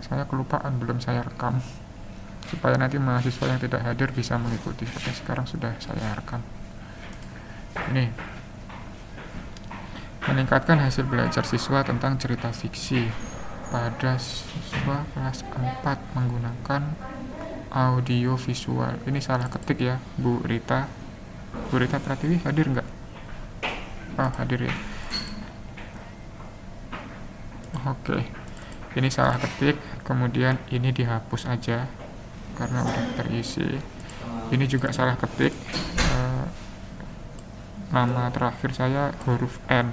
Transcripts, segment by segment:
Saya kelupaan, belum saya rekam supaya nanti mahasiswa yang tidak hadir bisa mengikuti. Oke, sekarang sudah saya rekam. Ini meningkatkan hasil belajar siswa tentang cerita fiksi pada siswa kelas 4 menggunakan audio visual. Ini salah ketik ya, Bu Rita. Bu Rita Pratiwi hadir nggak? Oh, hadir ya. Oke, ini salah ketik, kemudian ini dihapus aja karena udah terisi. Ini juga salah ketik, nama terakhir saya huruf N,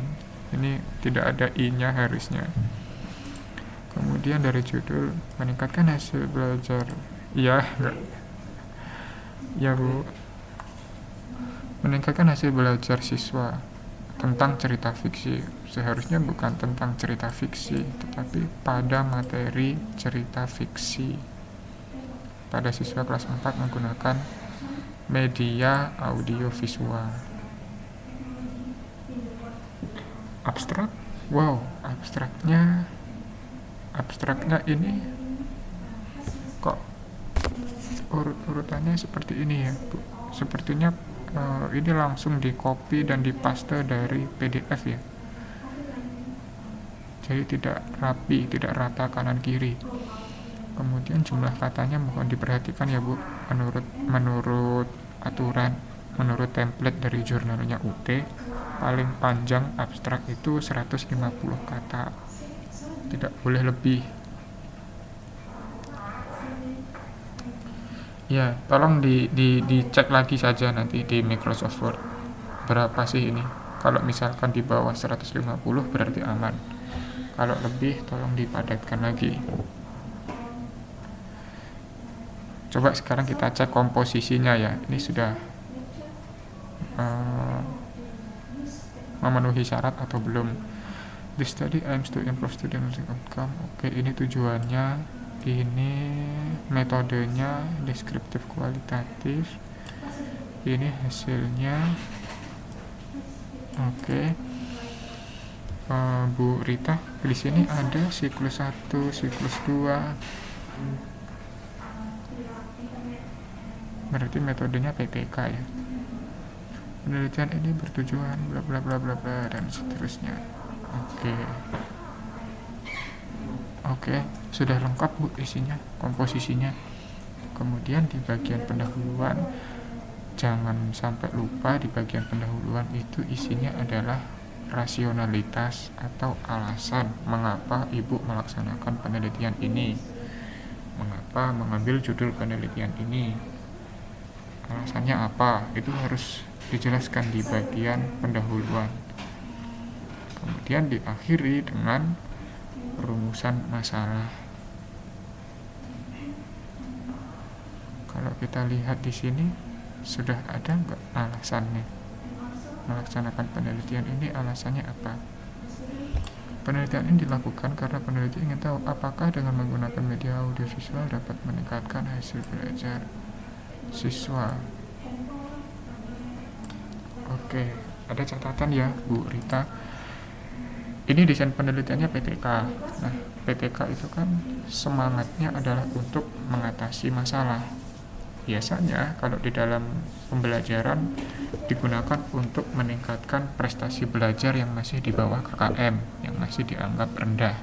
ini tidak ada I nya harusnya. Kemudian dari judul meningkatkan hasil belajar, ya enggak ya Bu, meningkatkan hasil belajar siswa tentang cerita fiksi. Seharusnya bukan tentang cerita fiksi, tetapi pada materi cerita fiksi pada siswa kelas 4 menggunakan media audio visual. Abstrak? Wow, abstraknya ini kok urut-urutannya seperti ini ya, Bu. Sepertinya ini langsung di copy dan di paste dari PDF ya. Jadi tidak rapi, tidak rata kanan kiri. Kemudian jumlah katanya mohon diperhatikan ya Bu. Menurut aturan, menurut template dari jurnalnya UT, paling panjang abstrak itu 150 kata. Tidak boleh lebih. Ya, tolong dicek lagi saja nanti di Microsoft Word. Berapa sih ini? Kalau misalkan di bawah 150 berarti aman. Kalau lebih tolong dipadatkan lagi. Coba sekarang kita cek komposisinya ya. Ini sudah memenuhi syarat atau belum. This study aims to improve student learning outcome. Oke, ini tujuannya, ini metodenya deskriptif kualitatif, ini hasilnya. Oke. Bu Rita, di sini ada siklus 1, siklus 2. Berarti metodenya PTK ya. Penelitian ini bertujuan bla bla bla bla bla dan seterusnya. Oke, sudah lengkap Bu isinya, komposisinya. Kemudian di bagian pendahuluan, jangan sampai lupa di bagian pendahuluan itu isinya adalah rasionalitas atau alasan mengapa Ibu melaksanakan penelitian ini, mengapa mengambil judul penelitian ini, alasannya apa, itu harus dijelaskan di bagian pendahuluan. Kemudian diakhiri dengan rumusan masalah. Kalau kita lihat di sini sudah ada nggak alasannya? Melaksanakan penelitian ini alasannya apa? Penelitian ini dilakukan karena peneliti ingin tahu apakah dengan menggunakan media audiovisual dapat meningkatkan hasil belajar siswa. Oke, ada catatan ya Bu Rita. Ini desain penelitiannya PTK. Nah, PTK itu kan semangatnya adalah untuk mengatasi masalah. Biasanya kalau di dalam pembelajaran digunakan untuk meningkatkan prestasi belajar yang masih di bawah KKM, yang masih dianggap rendah.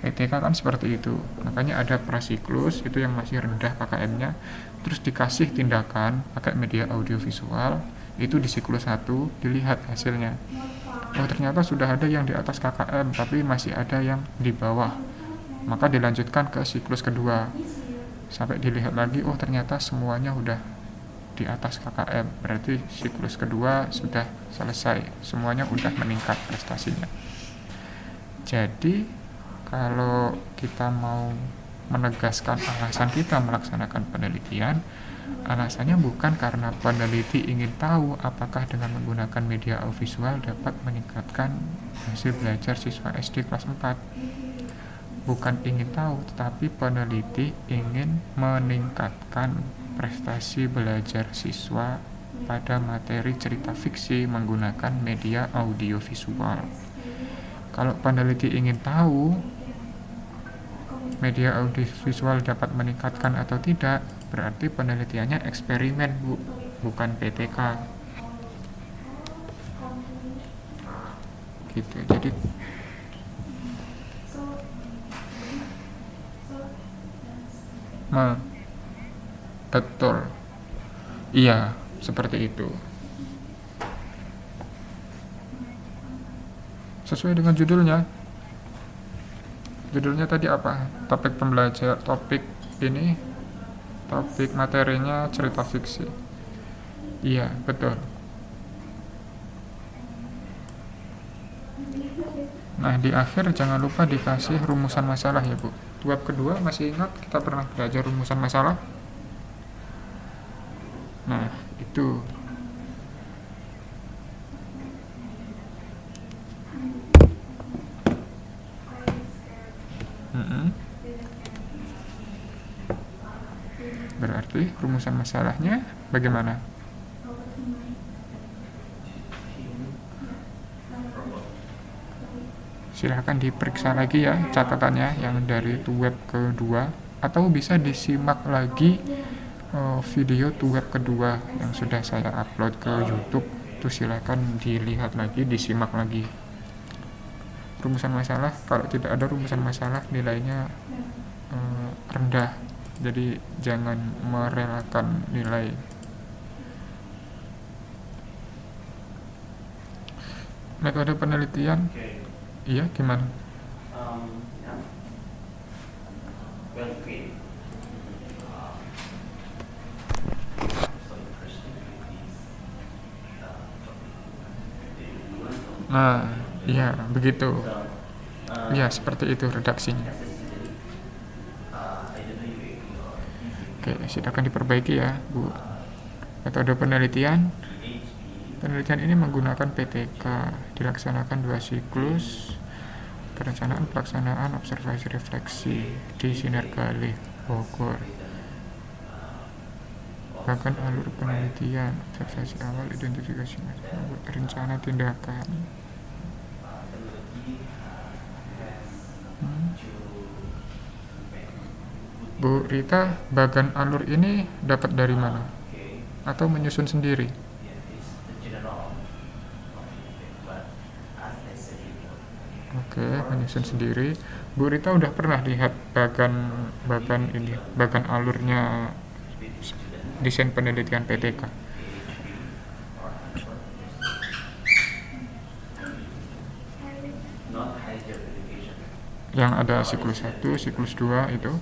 PTK kan seperti itu. Makanya ada prasiklus itu yang masih rendah KKM-nya, terus dikasih tindakan pakai media audiovisual, itu di siklus 1 dilihat hasilnya. Oh, ternyata sudah ada yang di atas KKM tapi masih ada yang di bawah. Maka dilanjutkan ke siklus kedua. Sampai dilihat lagi, oh ternyata semuanya udah di atas KKM, berarti siklus kedua sudah selesai, semuanya udah meningkat prestasinya. Jadi kalau kita mau menegaskan alasan kita melaksanakan penelitian, alasannya bukan karena peneliti ingin tahu apakah dengan menggunakan media audiovisual dapat meningkatkan hasil belajar siswa SD kelas 4. Bukan ingin tahu, tetapi peneliti ingin meningkatkan prestasi belajar siswa pada materi cerita fiksi menggunakan media audiovisual. Kalau peneliti ingin tahu media audiovisual dapat meningkatkan atau tidak, berarti penelitiannya eksperimen, Bu, bukan PTK. Gitu. Jadi betul. Iya, seperti itu. Sesuai dengan judulnya. Judulnya tadi apa? Topik pembelajar, topik materinya cerita fiksi. Iya, betul. Nah, di akhir jangan lupa dikasih rumusan masalah ya, Bu. Bab kedua masih ingat kita pernah belajar rumusan masalah? Nah, itu. Berarti rumusan masalahnya bagaimana? Silahkan diperiksa lagi ya catatannya yang dari web kedua, atau bisa disimak lagi video web kedua yang sudah saya upload ke YouTube. Itu silahkan dilihat lagi, disimak lagi. Rumusan masalah, kalau tidak ada rumusan masalah nilainya rendah, jadi jangan merelakan nilai. Metode penelitian, iya gimana? Nah, iya begitu. Iya, seperti itu redaksinya. Oke, silakan diperbaiki ya, Bu. Metode penelitian ini menggunakan PTK, dilaksanakan 2 siklus, perencanaan, pelaksanaan, observasi, refleksi di Sinergali, Bogor. Bahkan alur penelitian, observasi awal, identifikasi, rencana tindakan. Bu Rita, bagan alur ini dapat dari mana? Atau menyusun sendiri? Oke, menyusun sendiri. Bu Rita udah pernah lihat bagan alurnya desain penelitian PTK? Yang ada siklus 1, siklus 2 itu.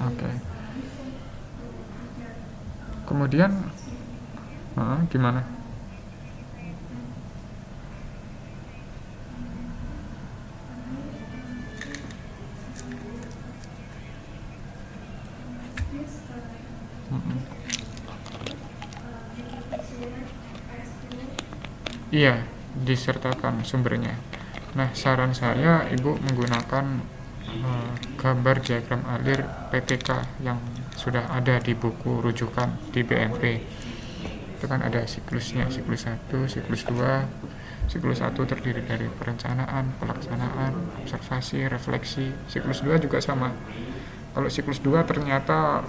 Oke. Kemudian gimana? Iya, disertakan sumbernya. Nah, saran saya Ibu menggunakan gambar diagram alir PTK yang sudah ada di buku rujukan di BMP. Itu kan ada siklusnya, siklus 1, siklus 2. Siklus 1 terdiri dari perencanaan, pelaksanaan, observasi, refleksi. Siklus 2 juga sama. Kalau siklus 2 ternyata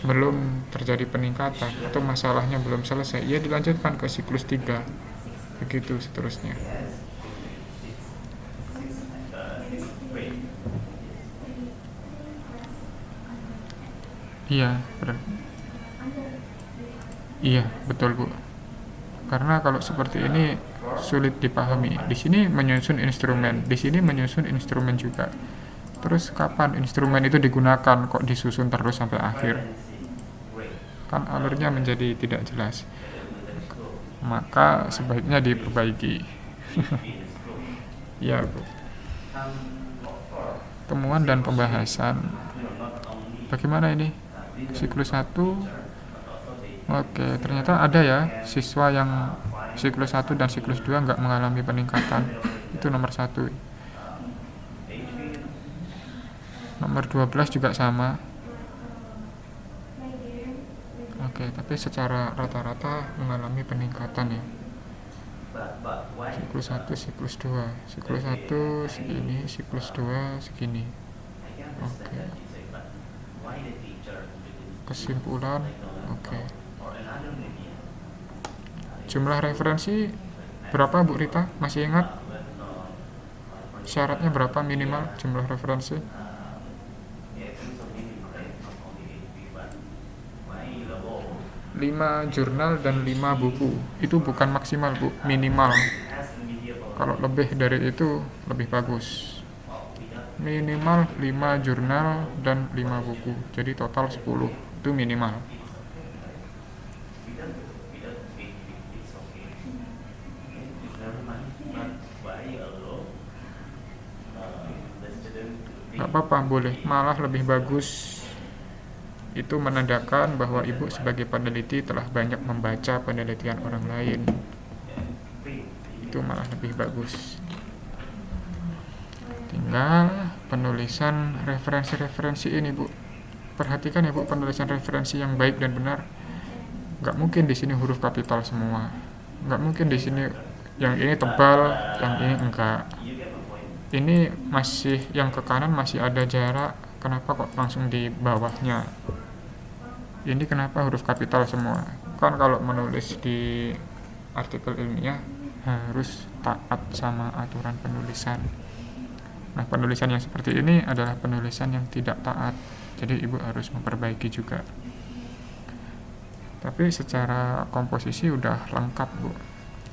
belum terjadi peningkatan atau masalahnya belum selesai, ya dilanjutkan ke siklus 3. Begitu seterusnya. Iya, betul Bu. Karena kalau seperti ini sulit dipahami. Di sini menyusun instrumen, di sini menyusun instrumen juga. Terus kapan instrumen itu digunakan, kok disusun terus sampai akhir? Kan alurnya menjadi tidak jelas. Maka sebaiknya diperbaiki. Ya, Bu. Temuan dan pembahasan. Bagaimana ini? Siklus 1. Oke, ternyata ada ya siswa yang siklus 1 dan siklus 2 nggak mengalami peningkatan. Itu nomor 1. Nomor 12 juga sama. Oke, tapi secara rata-rata mengalami peningkatan ya. Siklus 1, siklus 2. Siklus 1 segini, siklus 2 segini. Oke. Kesimpulan, oke. Jumlah referensi berapa Bu Rita? Masih ingat? Syaratnya berapa minimal jumlah referensi? 5 jurnal dan 5 buku. Itu bukan maksimal Bu, minimal. Kalau lebih dari itu lebih bagus. Minimal 5 jurnal dan 5 buku. Jadi total 10. Itu minimal. Gak apa-apa, boleh. Malah lebih bagus. Itu menandakan bahwa ibu sebagai peneliti telah banyak membaca penelitian orang lain. Itu malah lebih bagus. Tinggal penulisan referensi-referensi ini Bu. Perhatikan ya Bu, penulisan referensi yang baik dan benar. Gak mungkin di sini huruf kapital semua. Gak mungkin di sini yang ini tebal, yang ini enggak. Ini masih yang ke kanan masih ada jarak. Kenapa kok langsung di bawahnya? Ini kenapa huruf kapital semua? Kan kalau menulis di artikel ilmiah harus taat sama aturan penulisan. Nah, penulisan yang seperti ini adalah penulisan yang tidak taat. Jadi ibu harus memperbaiki juga. Tapi secara komposisi udah lengkap Bu.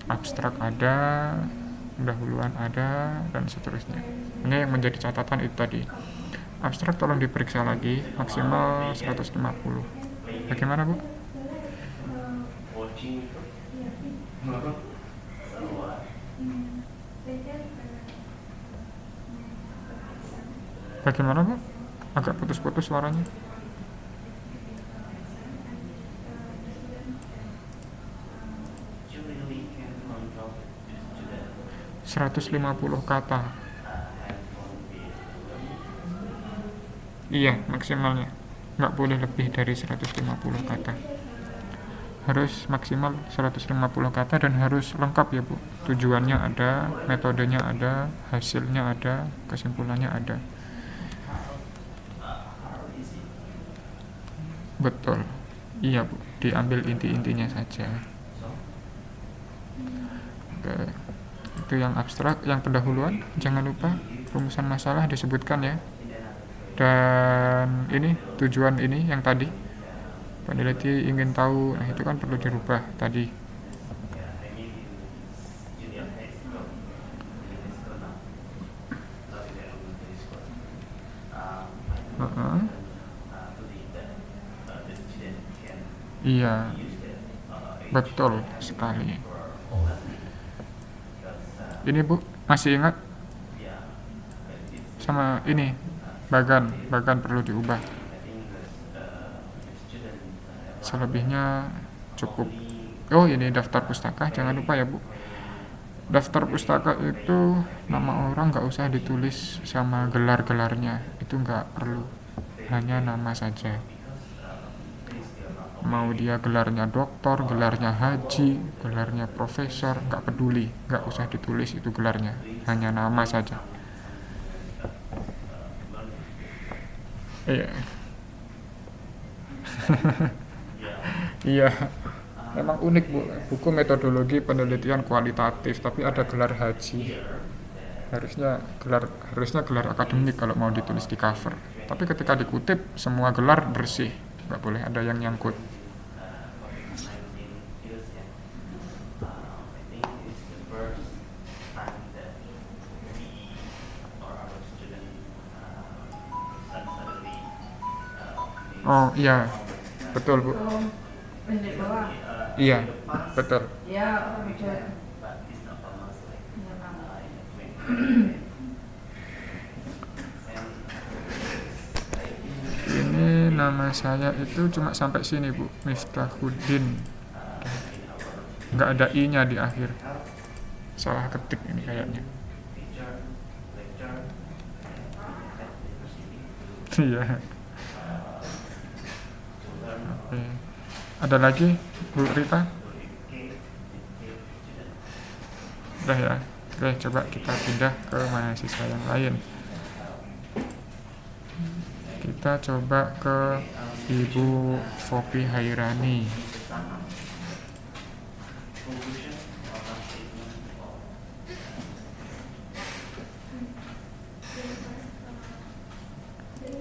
Abstrak ada, pendahuluan ada, dan seterusnya. Ini yang menjadi catatan itu tadi. Abstrak tolong diperiksa lagi, maksimal 150. Bagaimana Bu? Bagaimana Bu? Agak putus-putus suaranya. 150 kata. Iya, maksimalnya. Nggak boleh lebih dari 150 kata. Harus maksimal 150 kata dan harus lengkap ya Bu. Tujuannya ada, metodenya ada, hasilnya ada, kesimpulannya ada. Betul. Iya Bu, diambil inti-intinya saja. Oke. Itu yang abstrak, yang pendahuluan jangan lupa rumusan masalah disebutkan ya. Dan ini tujuan ini yang tadi peneliti ingin tahu, nah itu kan perlu dirubah tadi. Iya, betul sekali. Ini Bu, masih ingat sama ini bagan perlu diubah. Selebihnya cukup. Oh, ini daftar pustaka, jangan lupa ya Bu. Daftar pustaka itu nama orang nggak usah ditulis sama gelar-gelarnya, itu nggak perlu, hanya nama saja. Mau dia gelarnya doktor, gelarnya haji, gelarnya profesor, nggak peduli, nggak usah ditulis itu gelarnya, hanya nama saja. Iya. Iya. Memang unik Bu, buku metodologi penelitian kualitatif, tapi ada gelar haji. Harusnya gelar akademik kalau mau ditulis di cover. Tapi ketika dikutip semua gelar bersih, nggak boleh ada yang nyangkut. Oh iya, betul Bu. Iya, betul. Ini nama saya itu cuma sampai sini Bu, Miftahuddin. Nggak ada i-nya di akhir. Salah ketik ini kayaknya. Iya. Oke. Ada lagi Bu Rita? Udah ya. Oke, coba kita pindah ke mahasiswa yang lain. Kita coba ke Ibu Fopi Hairani.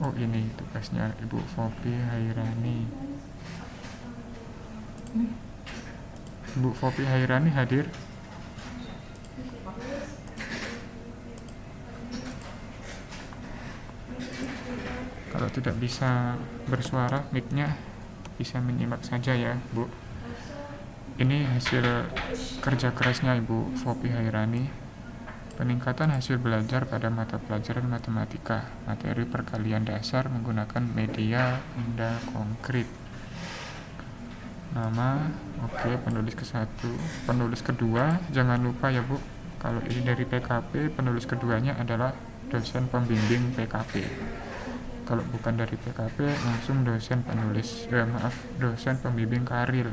Oh, ini tugasnya Ibu Fopi Hairani. Ibu Fopi Hairani hadir? Kalau tidak bisa bersuara, mic-nya bisa menyimak saja ya, Bu. Ini hasil kerja kerasnya Ibu Fopi Hairani. Peningkatan hasil belajar pada mata pelajaran matematika, materi perkalian dasar menggunakan media benda konkret. Nama, oke, penulis ke-1. Penulis kedua, jangan lupa ya Bu, kalau ini dari PKP, penulis keduanya adalah dosen pembimbing PKP. Kalau bukan dari PKP, langsung dosen dosen pembimbing karir.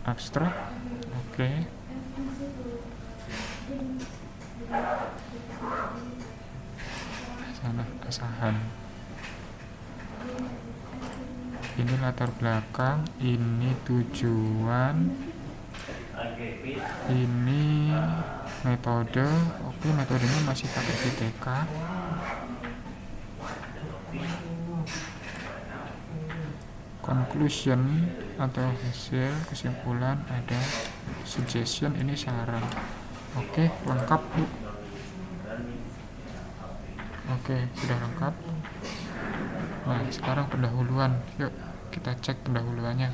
Abstrak, oke. Sana asahan. Ini latar belakang, ini tujuan, ini metode. Oke, metodenya masih pakai PTK. Conclusion atau hasil kesimpulan, ada suggestion, ini saran. Oke, lengkap Bu. Oke, sudah lengkap. Nah, sekarang pendahuluan. Yuk, kita cek pendahuluannya.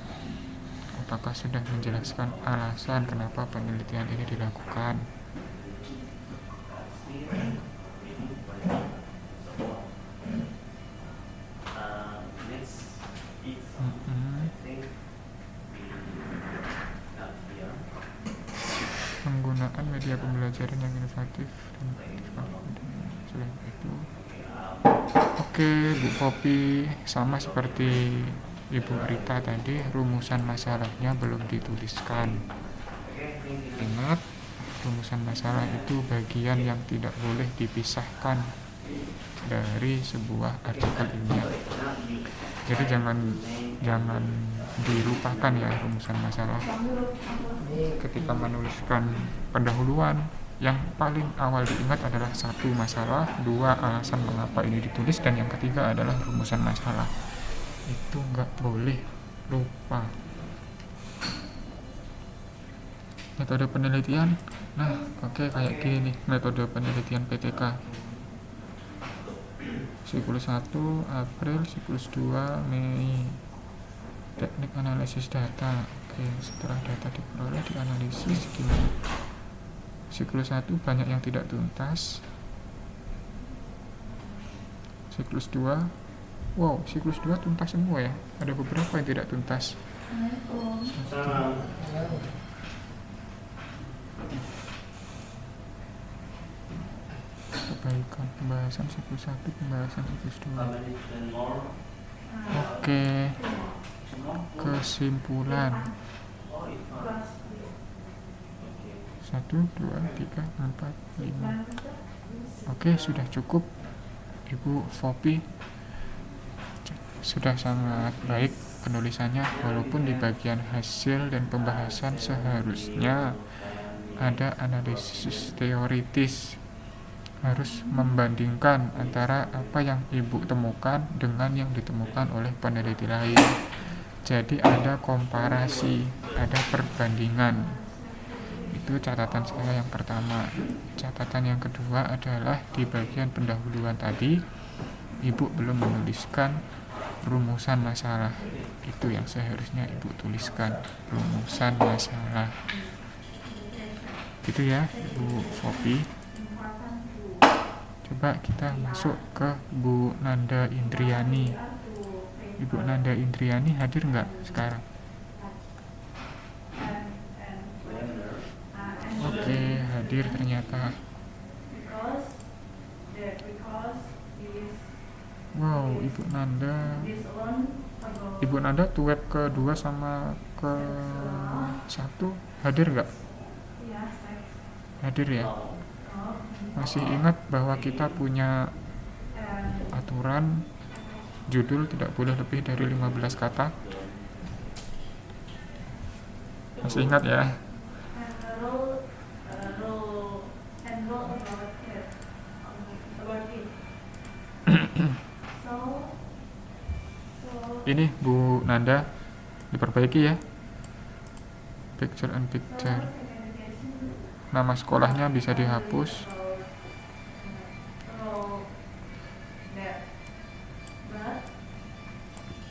Apakah sudah menjelaskan alasan kenapa penelitian ini dilakukan? Penggunaan media pembelajaran yang inovatif dan selain itu. Oke, Bu Fopi, sama seperti Ibu Rita tadi, rumusan masalahnya belum dituliskan. Ingat, rumusan masalah itu bagian yang tidak boleh dipisahkan dari sebuah artikel ilmiah. Jadi jangan dilupakan ya rumusan masalah. Ketika menuliskan pendahuluan, yang paling awal diingat adalah 1, masalah, 2, alasan mengapa ini ditulis, dan yang ketiga adalah rumusan masalah. Itu nggak boleh lupa. Metode penelitian, nah oke, kayak gini nih metode penelitian PTK. Siklus 1 April, siklus 2 Mei. Teknik analisis data. Oke, setelah data diperoleh dianalisis gimana? Siklus 1 banyak yang tidak tuntas. Siklus 2, wow, siklus 2 tuntas semua ya. Ada beberapa yang tidak tuntas. Kebaikan pembahasan siklus 1, pembahasan siklus 2. Oke, kesimpulan 1, 2, 3, 4, 5. Oke, sudah cukup Ibu Fopi. Sudah sangat baik penulisannya, walaupun di bagian hasil dan pembahasan seharusnya ada analisis teoritis. Harus membandingkan antara apa yang Ibu temukan dengan yang ditemukan oleh peneliti lain. Jadi ada komparasi, ada perbandingan. Itu catatan saya yang pertama. Catatan yang kedua adalah di bagian pendahuluan tadi, Ibu belum menuliskan rumusan masalah. Itu yang seharusnya Ibu tuliskan, rumusan masalah. Gitu ya, Ibu Fopi. Coba kita masuk ke Bu Nanda Indriani. Ibu Nanda Indriani hadir nggak sekarang? Oke, hadir ternyata. Wow, Ibu Nanda tuh web kedua sama ke satu hadir nggak? Hadir ya. Masih ingat bahwa kita punya aturan judul tidak boleh lebih dari 15 kata? Masih ingat ya? Ini Bu Nanda diperbaiki ya. Picture and picture. Nama sekolahnya bisa dihapus.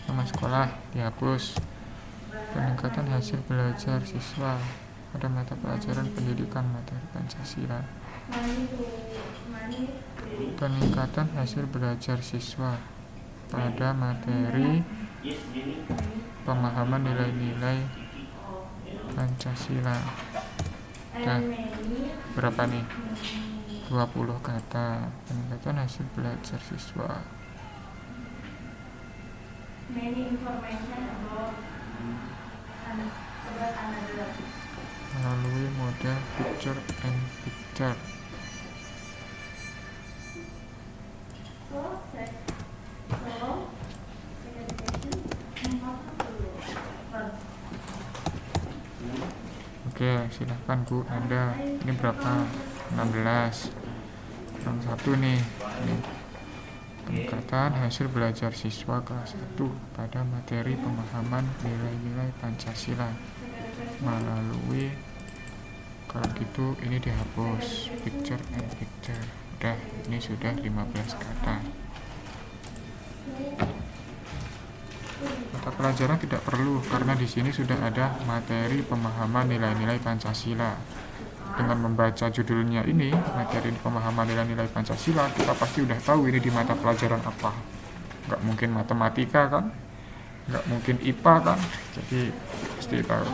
Nama sekolah dihapus. Peningkatan hasil belajar siswa pada mata pelajaran pendidikan materi Pancasila. Peningkatan hasil belajar siswa pada materi pemahaman nilai-nilai Pancasila. Nah, berapa nih? 20 kata. Peningkatan hasil belajar siswa. Melalui model picture and picture. Oke, silahkan Bu Anda. Ini berapa? 16 kurang 1 nih. Peningkatan hasil belajar siswa kelas 1 pada materi pemahaman nilai-nilai Pancasila melalui, kalau gitu ini dihapus, picture and picture. Udah, ini sudah 15 kata. Mata pelajaran tidak perlu karena di sini sudah ada materi pemahaman nilai-nilai Pancasila. Dengan membaca judulnya ini, materi pemahaman nilai-nilai Pancasila, kita pasti udah tahu ini di mata pelajaran apa. Nggak mungkin matematika kan, nggak mungkin IPA kan, jadi pasti tahu.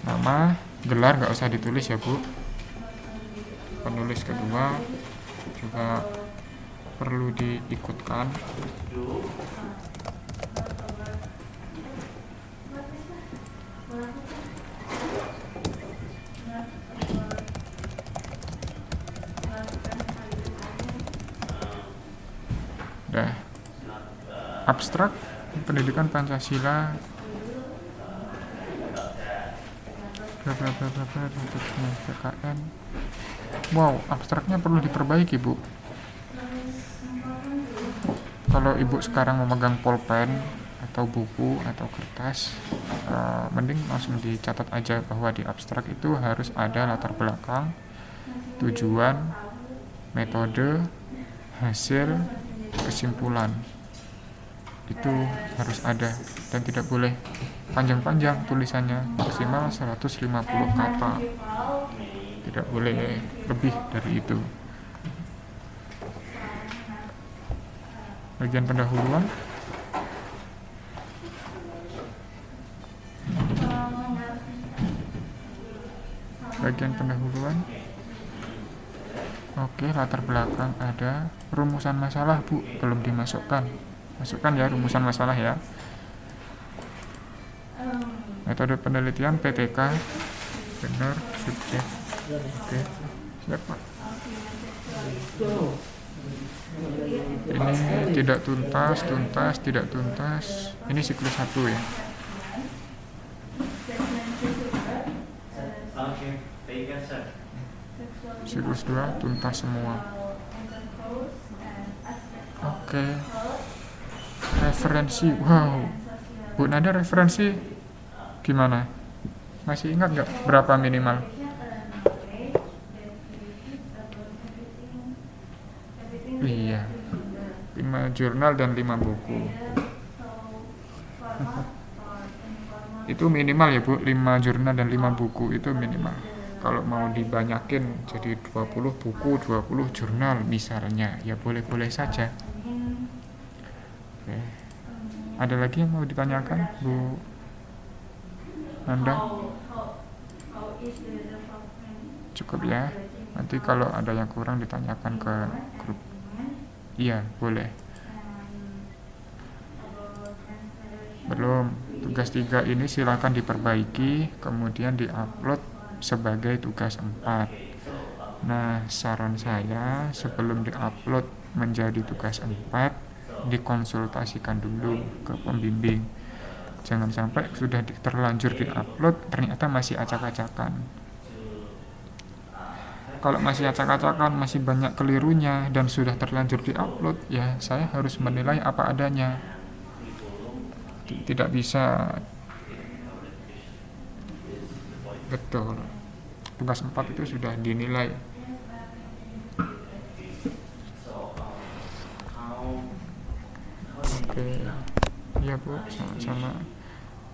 Nama, gelar nggak usah ditulis ya Bu. Penulis kedua juga perlu diikutkan. Dah. Abstrak pendidikan Pancasila. PKN. Wow, abstraknya perlu diperbaiki Bu. Kalau Ibu sekarang memegang pulpen atau buku atau kertas, mending langsung dicatat aja bahwa di abstrak itu harus ada latar belakang, tujuan, metode, hasil, kesimpulan. Itu harus ada dan tidak boleh panjang-panjang tulisannya, maksimal 150 kata, tidak boleh lebih dari itu. Bagian pendahuluan. Bagian pendahuluan. Oke, latar belakang ada. Rumusan masalah Bu, belum dimasukkan. Masukkan ya rumusan masalah ya. Metode penelitian PTK. Benar, subjek. Oke, siap Pak. Ini tidak tuntas, tidak tuntas. Ini siklus 1 ya. Siklus 2 tuntas semua. Oke. Referensi. Wow. Bu Nada referensi gimana? Masih ingat nggak berapa minimal? Iya. 5 jurnal dan 5 buku. Itu minimal ya Bu, 5 jurnal dan 5 buku itu minimal. Kalau mau dibanyakin jadi 20 buku, 20 jurnal misalnya, ya boleh-boleh saja. Oke. Ada lagi yang mau ditanyakan Bu Anda? Cukup ya. Nanti kalau ada yang kurang ditanyakan ke grup. Iya, boleh. Belum. Tugas 3 ini silakan diperbaiki, kemudian diupload sebagai tugas 4. Nah, saran saya sebelum diupload menjadi tugas 4, dikonsultasikan dulu ke pembimbing. Jangan sampai sudah terlanjur diupload ternyata masih acak-acakan. Kalau masih acak-acakan, masih banyak kelirunya dan sudah terlanjur diupload, ya saya harus menilai apa adanya. Tidak bisa betul. Tugas 4 itu sudah dinilai. Oke. Iya Bu, sama-sama.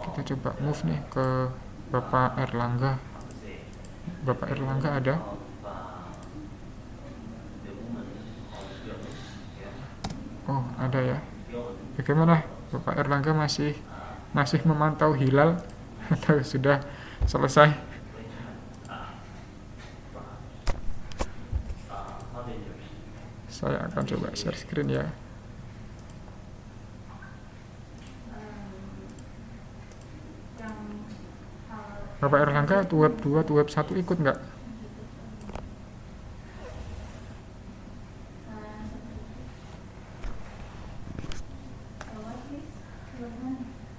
Kita coba move nih ke Bapak Erlangga. Bapak Erlangga ada? Oh, ada ya. Bagaimana? Bapak Erlangga masih memantau hilal atau sudah selesai? Saya akan coba share screen ya. Bapak Erlangga tuh web 2, tuh web 1 ikut nggak?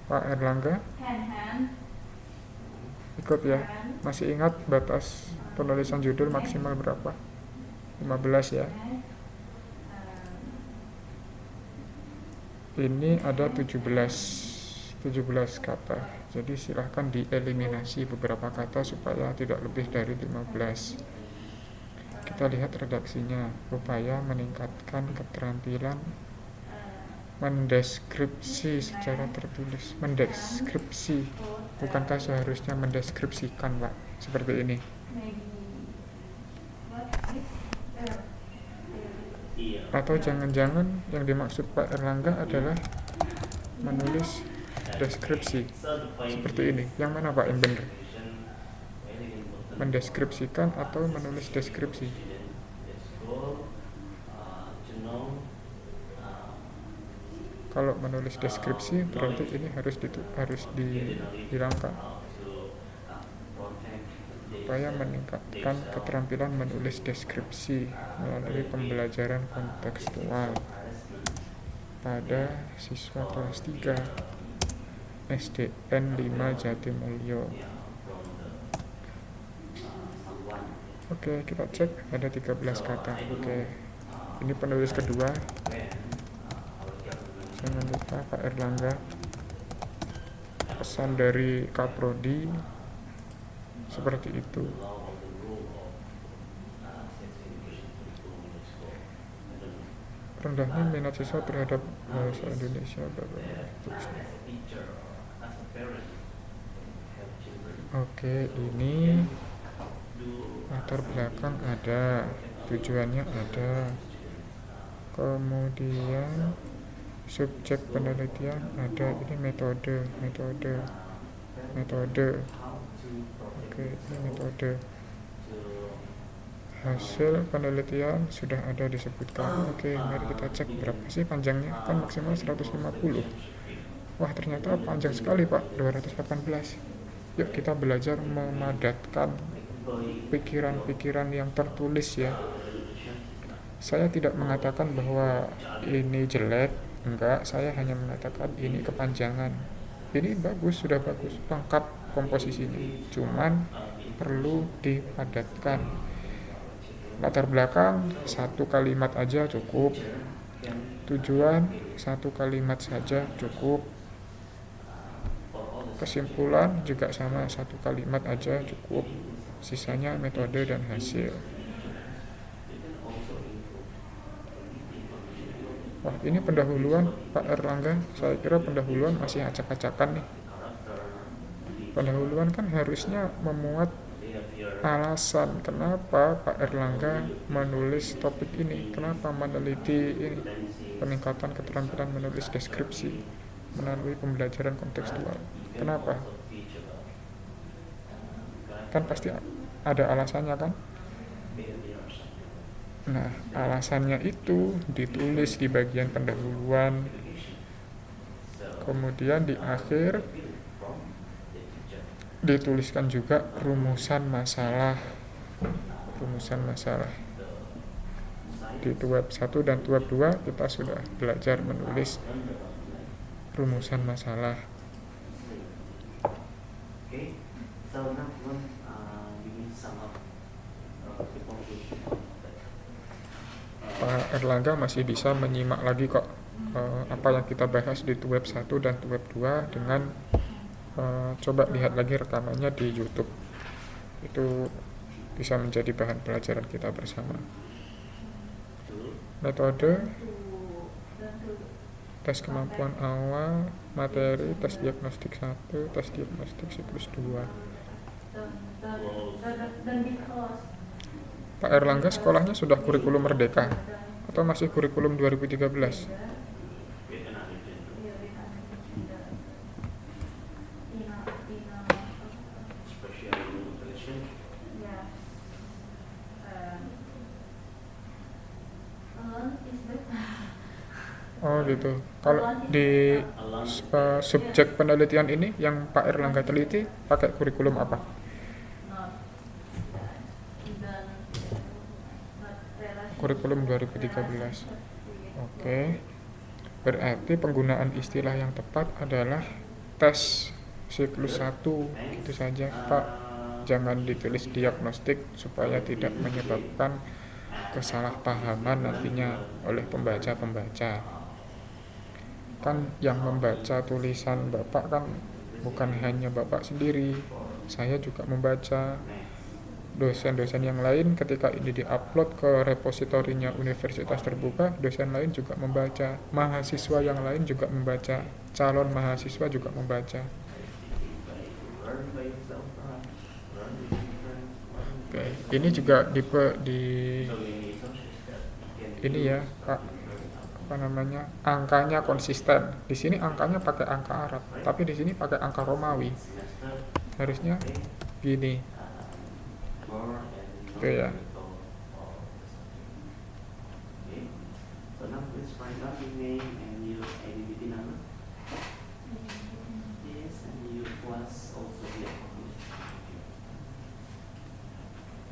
Pak Erlangga ikut ya. Masih ingat batas penulisan judul maksimal berapa? 15 ya. Ini ada 17 kata. Jadi silahkan dieliminasi beberapa kata supaya tidak lebih dari 15. Kita lihat redaksinya. Upaya meningkatkan keterampilan mendeskripsi secara tertulis. Mendeskripsi, bukankah seharusnya mendeskripsikan, Pak? Seperti ini. Atau jangan-jangan yang dimaksud Pak Erlangga adalah menulis deskripsi seperti ini. Yang mana Pak yang benar? Mendeskripsikan atau menulis deskripsi? Kalau menulis deskripsi berarti ini harus dihilangkan. Upaya meningkatkan keterampilan menulis deskripsi melalui pembelajaran kontekstual pada siswa kelas 3 SDN 5 Jatimulyo. Oke, kita cek ada 13 kata. Oke, ini penulis kedua. Jangan lupa Pak Erlangga. Pesan dari Kaprodi seperti itu. Rendahnya minat siswa terhadap bahasa Indonesia. Oke, ini latar belakang ada, tujuannya ada, kemudian subjek penelitian ada, ini metode. Oke, ini metode. Hasil penelitian sudah ada disebutkan. Oke, mari kita cek berapa sih panjangnya. Kan maksimal 150. Wah, ternyata panjang sekali Pak, 218. Yuk kita belajar memadatkan pikiran-pikiran yang tertulis ya. Saya tidak mengatakan bahwa ini jelek, enggak. Saya hanya mengatakan ini kepanjangan. Ini bagus, sudah bagus, lengkap komposisinya. Cuman perlu dipadatkan. Latar belakang 1 kalimat aja cukup. Tujuan 1 kalimat saja cukup. Kesimpulan juga sama, 1 kalimat aja cukup. Sisanya metode dan hasil. Wah, ini pendahuluan Pak Erlangga. Saya kira pendahuluan masih acak-acakan nih. Pendahuluan kan harusnya memuat alasan kenapa Pak Erlangga menulis topik ini, kenapa meneliti ini, peningkatan keterampilan menulis deskripsi melalui pembelajaran kontekstual. Kenapa? Kan pasti ada alasannya kan? Nah, alasannya itu ditulis di bagian pendahuluan. Kemudian di akhir dituliskan juga rumusan masalah. Di web 1 dan web 2 kita sudah belajar menulis rumusan masalah. Okay, so now you need sum up the conclusion. Pak Erlangga masih bisa menyimak lagi kok apa yang kita bahas di web 1 dan web 2 dengan coba lihat lagi rekamannya di YouTube. Itu bisa menjadi bahan pelajaran kita bersama. Metode tes kemampuan awal, materi, tes diagnostik 1, tes diagnostik siklus 2. Pak Erlangga sekolahnya sudah kurikulum Merdeka atau masih kurikulum 2013? Oh gitu. Kalau di subjek penelitian ini yang Pak Erlangga teliti pakai kurikulum apa? Kurikulum 2013. Oke. Berarti penggunaan istilah yang tepat adalah tes siklus 1 gitu saja, Pak. Jangan ditulis diagnostik supaya tidak menyebabkan kesalahpahaman nantinya oleh pembaca-pembaca. Kan yang membaca tulisan Bapak kan bukan hanya Bapak sendiri, saya juga membaca. Dosen-dosen yang lain ketika ini diupload ke repositorinya universitas terbuka, dosen lain juga membaca, mahasiswa yang lain juga membaca, calon mahasiswa juga membaca. Oke, ini juga ini ya Pak, apa namanya, angkanya konsisten. Di sini angkanya pakai angka Arab, tapi di sini pakai angka Romawi. Harusnya gini. Oke ya.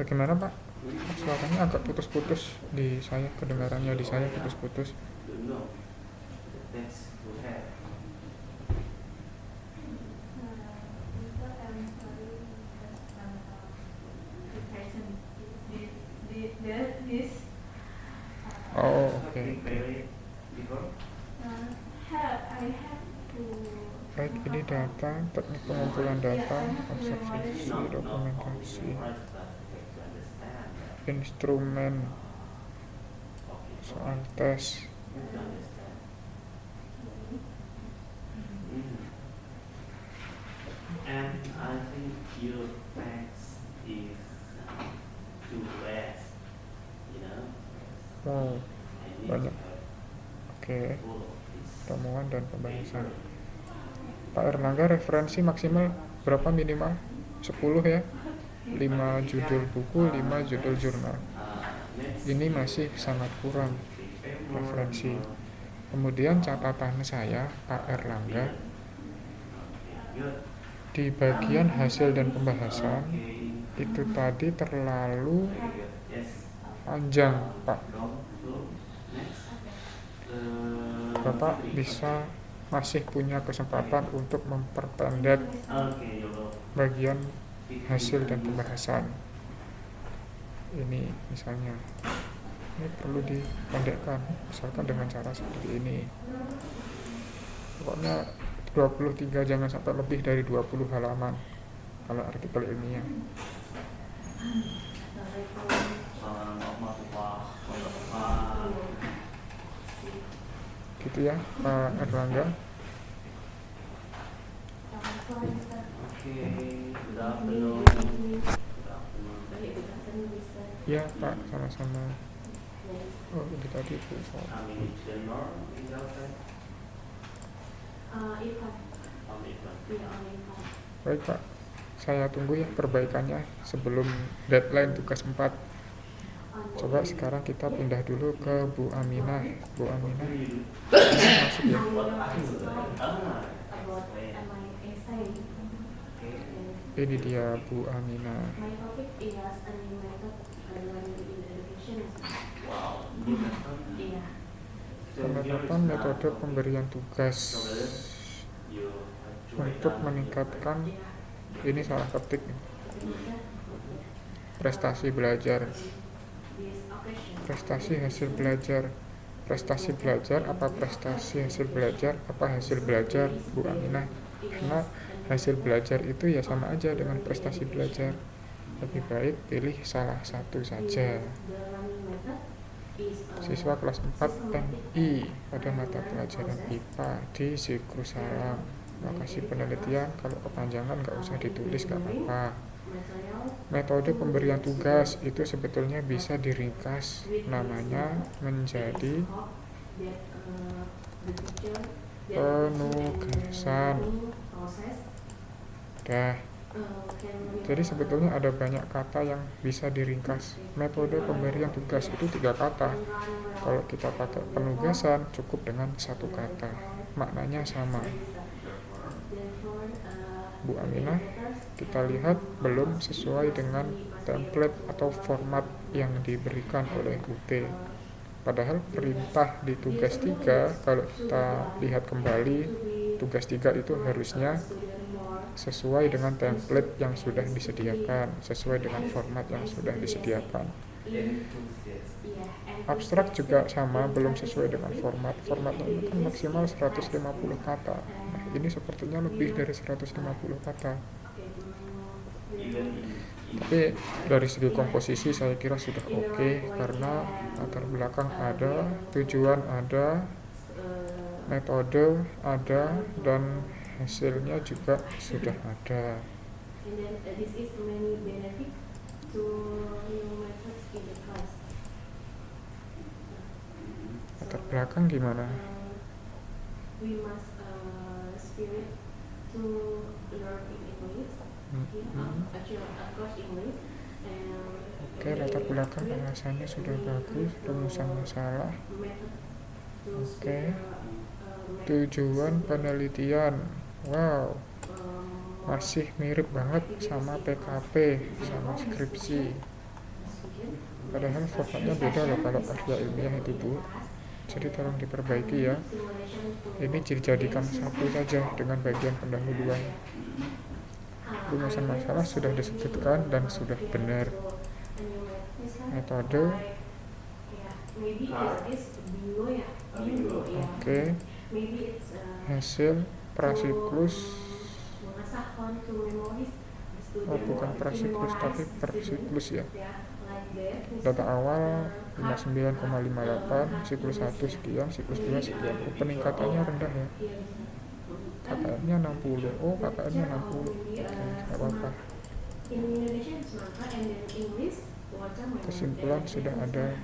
Bagaimana Pak? Suaranya agak putus-putus di saya, kedengarannya di saya putus-putus. Oh, oke. Baik, ini data, teknik pengumpulan data, observasi, dokumentasi, instrumen, soal tes. And I think your text is too less, you know. Wow, banyak. Oke, temuan dan pembahasan. Pak Erlangga referensi maksimal berapa minimal? 10 ya? 5 judul buku, 5 judul jurnal. Ini masih sangat kurang referensi. Kemudian catatan saya, Pak Erlangga, di bagian hasil dan pembahasan itu tadi terlalu panjang, Pak. Bapak bisa masih punya kesempatan untuk memperpendek bagian hasil dan pembahasan. Ini misalnya, ini perlu dipendekkan, misalkan dengan cara seperti ini. Pokoknya 23, jangan sampai lebih dari 20 halaman kalau artikel ilmiah. Gitu ya Pak Erlangga. Ya Pak, sama-sama. Oh, itu tadi itu. Baik Pak, saya tunggu ya perbaikannya sebelum deadline tugas 4. Coba sekarang kita pindah dulu ke Bu Aminah. Bu Aminah masuk ya. Ini dia Bu Amina. My topic is a new method learning in education. Wow, new method. Iya. So here Penerapan is metode the pemberian tugas you untuk meningkatkan, ini salah ketik, prestasi belajar. Prestasi hasil belajar. Prestasi belajar apa prestasi hasil belajar apa hasil belajar Bu Aminah? Karena hasil belajar itu ya sama aja dengan prestasi belajar. Lebih baik pilih salah satu saja. Siswa kelas 4 MI pada mata pelajaran IPA di Zikrusalam. Lokasi penelitian, kalau kepanjangan nggak usah ditulis, nggak apa-apa. Metode pemberian tugas itu sebetulnya bisa diringkas namanya menjadi penugasan. Dah. Jadi sebetulnya ada banyak kata yang bisa diringkas. Metode pemberian tugas itu 3 kata. Kalau kita pakai penugasan cukup dengan 1 kata. Maknanya sama. Bu Aminah, kita lihat belum sesuai dengan template atau format yang diberikan oleh UT. Padahal perintah di tugas 3, kalau kita lihat kembali, tugas 3 itu harusnya sesuai dengan template yang sudah disediakan, sesuai dengan format yang sudah disediakan. Abstrak juga sama, belum sesuai dengan format. Formatnya ini kan maksimal 150 kata. Nah, ini sepertinya lebih dari 150 kata. Tapi dari segi komposisi saya kira sudah oke, karena latar belakang ada, tujuan ada, metode ada, dan hasilnya juga sudah ada. Latar belakang gimana? We must spirit to learn in English. Of course English. Oke, latar belakang alasannya sudah bagus, rumusan masalah. Oke. Tujuan penelitian. Wow. Masih mirip banget sama PKP, sama skripsi. Padahal formatnya beda loh kalau karya ilmiah itu, Bu. Jadi tolong diperbaiki ya. Ini dijadikan satu saja dengan bagian pendahuluan. Rumusan masalah sudah disebutkan dan sudah benar. Metode. Oke. Hasil prasiklus. Oh, bukan prasiklus tapi persiklus ya. Data awal 59,58, siklus 1 sekian, siklus 2 sekian. Oh, peningkatannya rendah ya. KKM-nya 60. Oh, KKM-nya 60. Oke, enggak apa-apa. Kesimpulan sudah ada.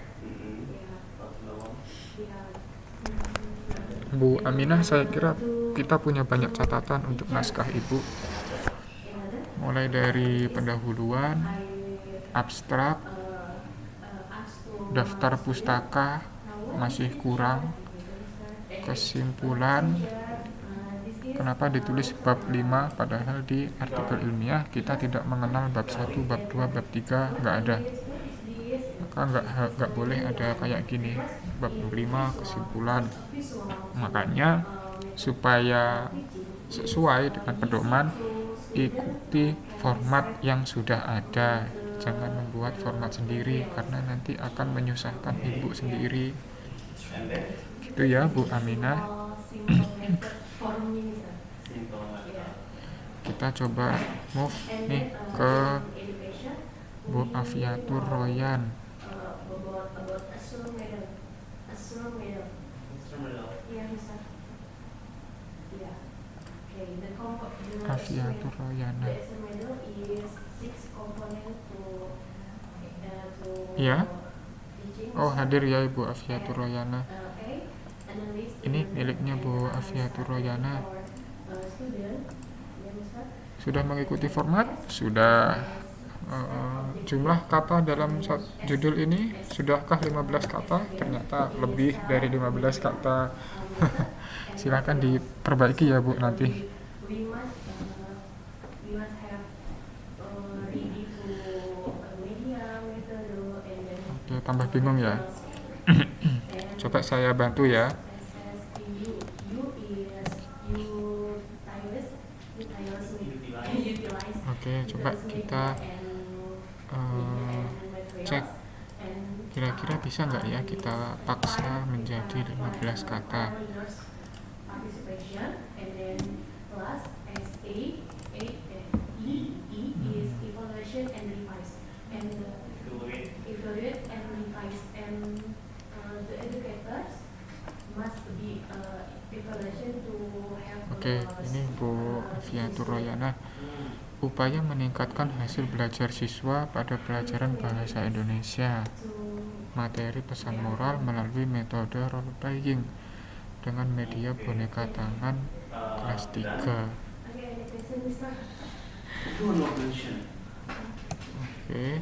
Bu Aminah, saya kira kita punya banyak catatan untuk naskah Ibu. Mulai dari pendahuluan, abstrak, daftar pustaka masih kurang, kesimpulan, kenapa ditulis bab 5 padahal di artikel ilmiah kita tidak mengenal bab 1, bab 2, bab 3, nggak ada. Maka nggak boleh ada kayak gini, bab 5 kesimpulan. Makanya supaya sesuai dengan pedoman, ikuti format yang sudah ada. Jangan membuat format sendiri karena nanti akan menyusahkan ibu sendiri. Gitu ya Bu Aminah. Kita coba move nih ke Bu Afiatur Royan. Afiatur Royana. Ya. Oh, hadir ya Ibu Afiatur Royana. Ini miliknya Bu Afiatur Royana. Sudah mengikuti format? Sudah. Jumlah kata dalam judul ini sudahkah 15 kata? Ternyata lebih dari 15 kata. Silakan diperbaiki ya Bu nanti. tambah bingung ya. Coba saya bantu ya. Oke, coba kita cek kira-kira bisa nggak ya kita paksa menjadi 15 kata. Oke, ini Bu Afiatur Royana. Upaya meningkatkan hasil belajar siswa pada pelajaran bahasa Indonesia. Materi pesan moral melalui metode role playing dengan media boneka tangan kelas 3. Oke.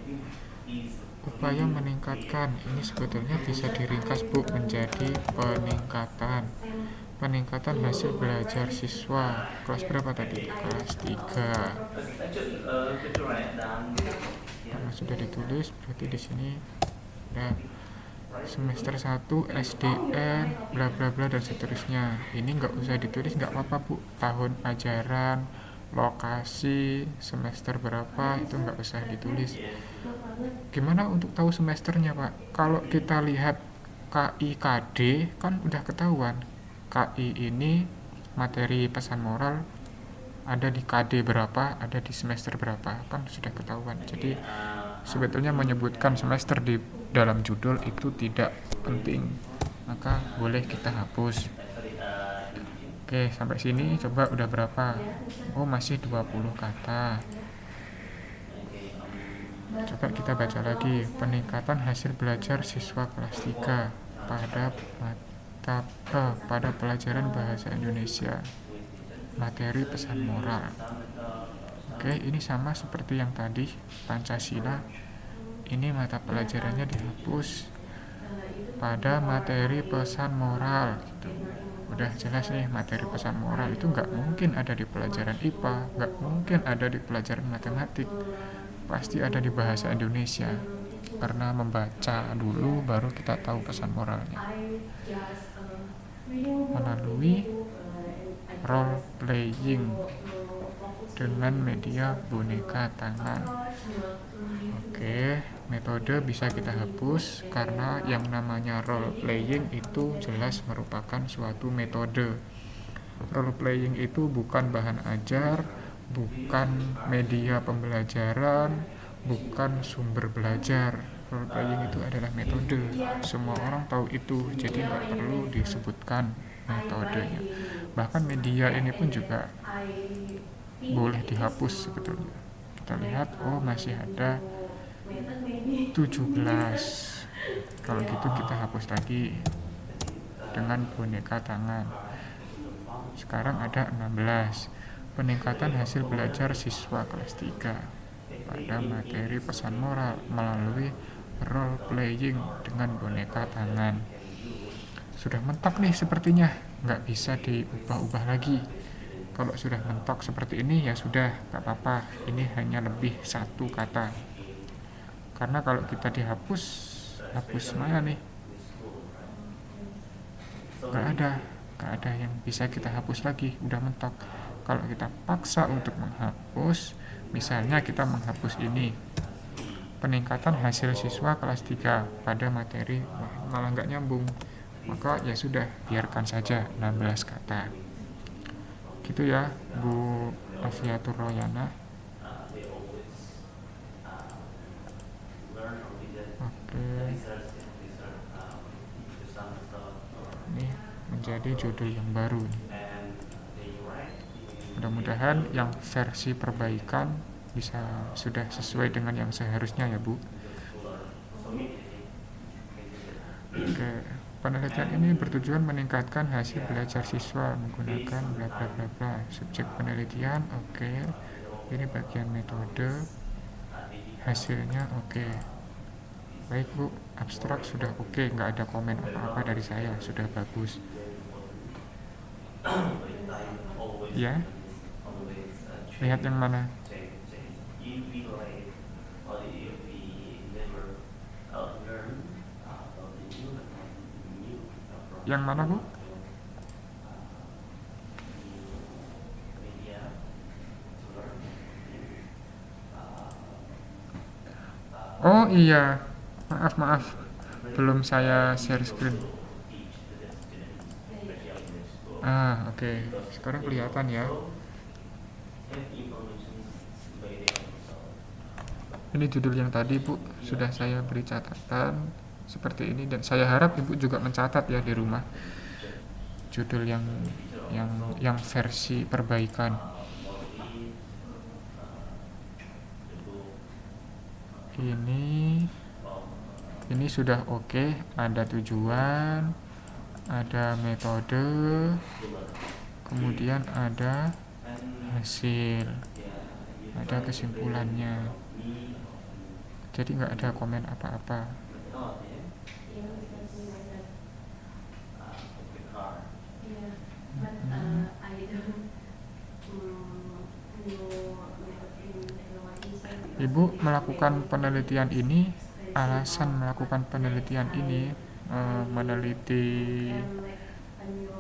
Upaya meningkatkan ini sebetulnya bisa diringkas Bu menjadi peningkatan hasil belajar siswa. Kelas berapa tadi? Kelas 3. Karena sudah ditulis berarti di sini ada semester 1 SDN bla bla bla dan seterusnya. Ini nggak usah ditulis, nggak apa-apa Bu. Tahun ajaran, lokasi, semester berapa itu nggak usah ditulis. Gimana untuk tahu semesternya Pak? Kalau kita lihat KIKD kan udah ketahuan. KI ini materi pesan moral ada di KD berapa, ada di semester berapa, kan sudah ketahuan. Jadi sebetulnya menyebutkan semester di dalam judul itu tidak penting, maka boleh kita hapus. Oke, sampai sini coba udah berapa? Oh, masih 20 kata. Coba kita baca lagi. Peningkatan hasil belajar siswa kelas 3 pada pelajaran bahasa Indonesia. Materi pesan moral. Oke, ini sama seperti yang tadi Pancasila. Ini mata pelajarannya dihapus pada materi pesan moral gitu. Udah jelas nih, materi pesan moral itu nggak mungkin ada di pelajaran IPA, nggak mungkin ada di pelajaran matematik, pasti ada di bahasa Indonesia. Karena membaca dulu baru kita tahu pesan moralnya melalui role playing dengan media boneka tangan. Oke, metode bisa kita hapus karena yang namanya role playing itu jelas merupakan suatu metode. Role playing itu bukan bahan ajar, bukan media pembelajaran, bukan sumber belajar. Role playing itu adalah metode. Semua orang tahu itu, jadi nggak perlu disebutkan metodenya. Bahkan media ini pun juga boleh dihapus sebetulnya. Kita lihat, oh masih ada 17. Kalau gitu kita hapus lagi dengan boneka tangan. Sekarang ada 16. Peningkatan hasil belajar siswa kelas 3 pada materi pesan moral melalui role playing dengan boneka tangan. Sudah mentok nih sepertinya, nggak bisa diubah-ubah lagi. Kalau sudah mentok seperti ini ya sudah, nggak apa-apa. Ini hanya lebih 1 kata. Karena kalau kita dihapus, hapus mana nih? Nggak ada yang bisa kita hapus lagi, udah mentok. Kalau kita paksa untuk menghapus, misalnya kita menghapus ini, peningkatan hasil siswa kelas 3 pada materi, malah nggak nyambung, maka ya sudah, biarkan saja 16 kata. Gitu ya Bu Afiatur Royana. Oke, ini menjadi judul yang baru nih. Mudah-mudahan yang versi perbaikan bisa sudah sesuai dengan yang seharusnya ya Bu. Oke, penelitian ini bertujuan meningkatkan hasil belajar siswa menggunakan bla bla bla bla. Subjek penelitian, oke. Ini bagian metode. Hasilnya oke. Baik Bu, abstrak sudah oke, nggak ada komen apa-apa dari saya, sudah bagus. Ya, lihat yang mana? Yang mana, Bu? media to learn Oh iya, maaf, belum saya share screen. teach to the students, especially in the school. Oke, sekarang kelihatan ya. Have information by themselves. Ini judul yang tadi, Bu, sudah saya beri catatan seperti ini, dan saya harap Ibu juga mencatat ya di rumah judul yang versi perbaikan. Ini sudah oke, ada tujuan, ada metode, kemudian ada hasil, ada kesimpulannya. Jadi nggak ada komen apa-apa. Iya, bisa sih, bisa. Iya, but I don't know method in technology, so Ibu melakukan penelitian ini, alasan melakukan penelitian ini meneliti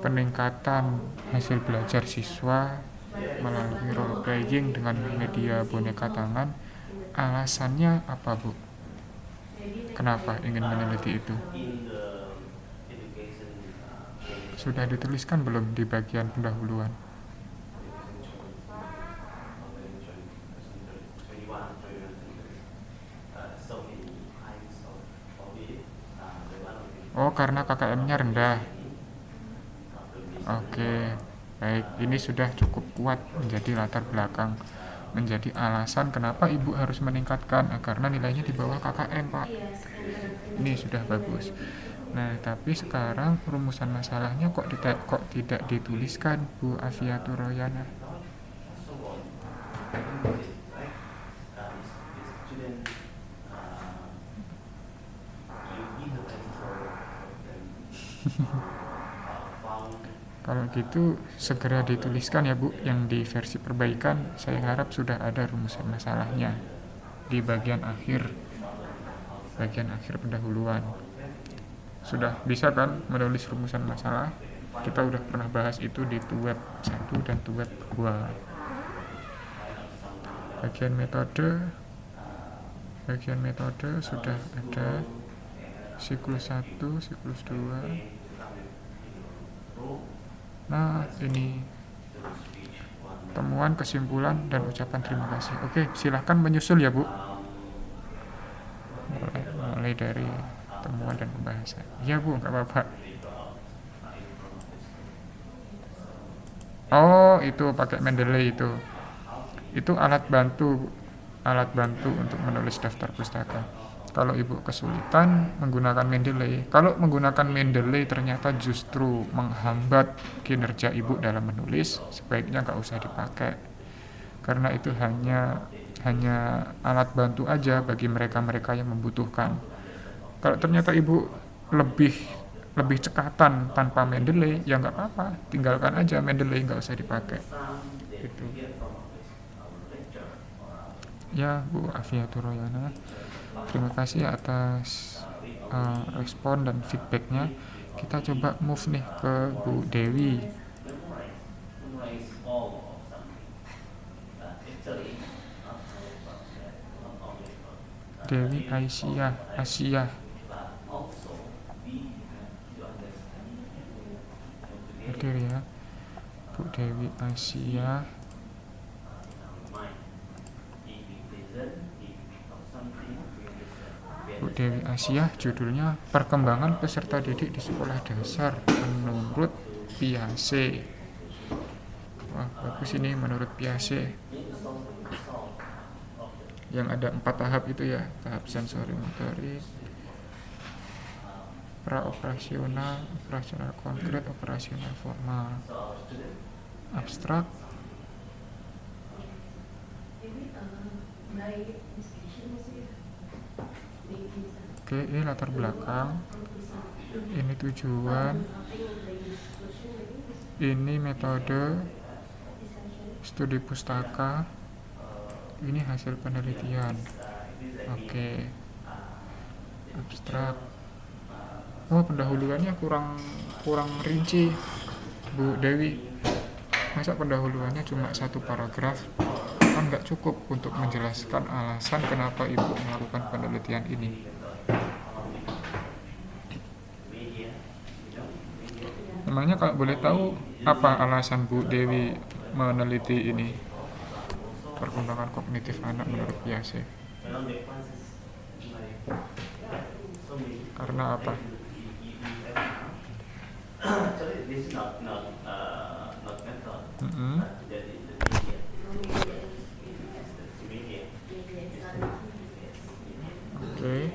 peningkatan hasil belajar siswa melalui role playing dengan media boneka tangan. Alasannya apa, Bu? Kenapa ingin meneliti itu? In the education Sudah dituliskan belum di bagian pendahuluan? 21, so many kinds of it. The one of it Oh, karena KKM-nya rendah. Oke, baik. Ini sudah cukup kuat menjadi latar belakang, menjadi alasan kenapa Ibu harus meningkatkan, karena nilainya di bawah KKM, Pak. Ini sudah bagus. Nah, tapi sekarang rumusan masalahnya kok tidak dituliskan, Bu Afiatur Royana? so on. Right? This student, you give the control of them found Kalau gitu segera dituliskan ya, Bu, yang di versi perbaikan. Saya harap sudah ada rumusan masalahnya di bagian akhir pendahuluan. Sudah bisa kan menulis rumusan masalah? Kita udah pernah bahas itu di tuweb 1 dan tuweb 2. Bagian metode sudah ada, siklus 1, siklus 2. Nah, ini temuan, kesimpulan, dan ucapan terima kasih. Oke, silahkan menyusul ya, Bu. Mulai dari temuan dan pembahasan. Iya, Bu, nggak apa-apa. Oh, itu pakai Mendeley itu. Itu alat bantu untuk menulis daftar pustaka. Kalau Ibu kesulitan menggunakan Mendeley, kalau menggunakan Mendeley ternyata justru menghambat kinerja Ibu dalam menulis, sebaiknya nggak usah dipakai. Karena itu hanya alat bantu aja bagi mereka-mereka yang membutuhkan. Kalau ternyata Ibu lebih cekatan tanpa Mendeley, ya nggak apa-apa, tinggalkan aja Mendeley, nggak usah dipakai. Itu. Ya, Bu Afiatur Royana, terima kasih atas respon dan feedbacknya. Kita coba move nih ke Bu Dewi. memorize all of something. Actually, not only Dewi Aisyah. but also we have to understand Hadir ya, Bu Dewi Aisyah. Bu Dewi Aisyah, judulnya Perkembangan Peserta Didik di Sekolah Dasar menurut Piaget. Wah, bagus ini menurut Piaget. Yang ada 4 tahap itu ya, tahap sensori motorik, praoperasional, operasional konkret, operasional formal, abstrak. Oke, ini latar belakang, ini tujuan, ini metode studi pustaka, ini hasil penelitian. Oke, abstrak, Oh, pendahuluannya kurang rinci, Bu Dewi. Masa pendahuluannya cuma satu paragraf? Kan nggak cukup untuk menjelaskan alasan kenapa Ibu melakukan penelitian ini. media, media. Memangnya kalau boleh tahu apa alasan Bu Dewi meneliti ini, perkembangan kognitif anak menurut Piaget? Well, the process like so many. Karena apa? Actually, this is not method. Mm-mm. That is the media. The media. Oke,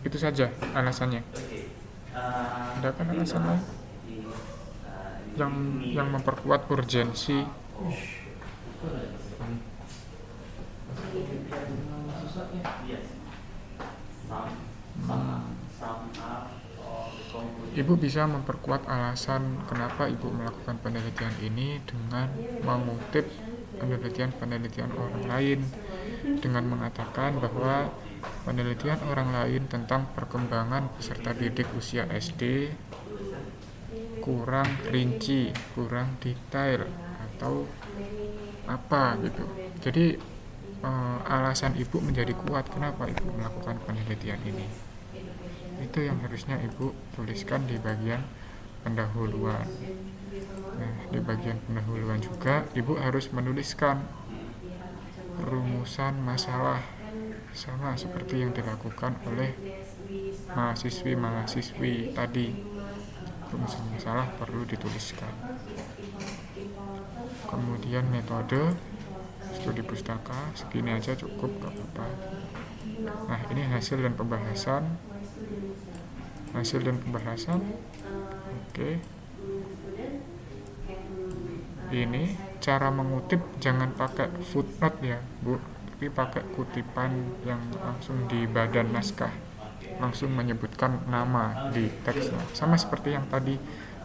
itu saja alasannya. Okay. Ada kan alasan lain yang memperkuat urgensi? Yes. Some are the conclusion. Ibu bisa memperkuat alasan kenapa Ibu melakukan penelitian ini dengan mengutip penelitian orang lain, dengan mengatakan bahwa penelitian orang lain tentang perkembangan peserta didik usia SD kurang rinci, kurang detail, atau apa gitu. Jadi alasan Ibu menjadi kuat kenapa Ibu melakukan penelitian ini. Itu yang harusnya Ibu tuliskan di bagian pendahuluan. Nah, di bagian pendahuluan juga Ibu harus menuliskan rumusan masalah, sama seperti yang dilakukan oleh mahasiswi tadi. Rumusan masalah perlu dituliskan. Kemudian metode studi pustaka, segini aja cukup, gak apa-apa. Nah, ini hasil dan pembahasan. Oke. Ini cara mengutip, jangan pakai footnote ya, Bu, tapi pakai kutipan yang langsung di badan naskah, langsung menyebutkan nama di teksnya, sama seperti yang tadi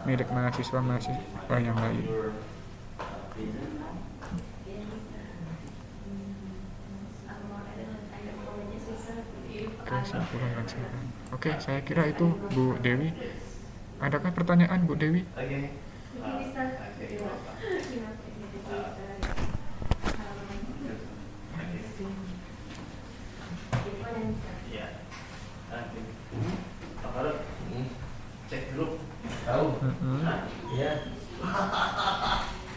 milik mahasiswa yang lain. Oke, simpulan dan saran. Oke, saya kira itu Bu Dewi. Adakah pertanyaan Bu Dewi? Okay. Ya. Pak Faruk, cek dulu. Tahu? Mm-mm. Iya.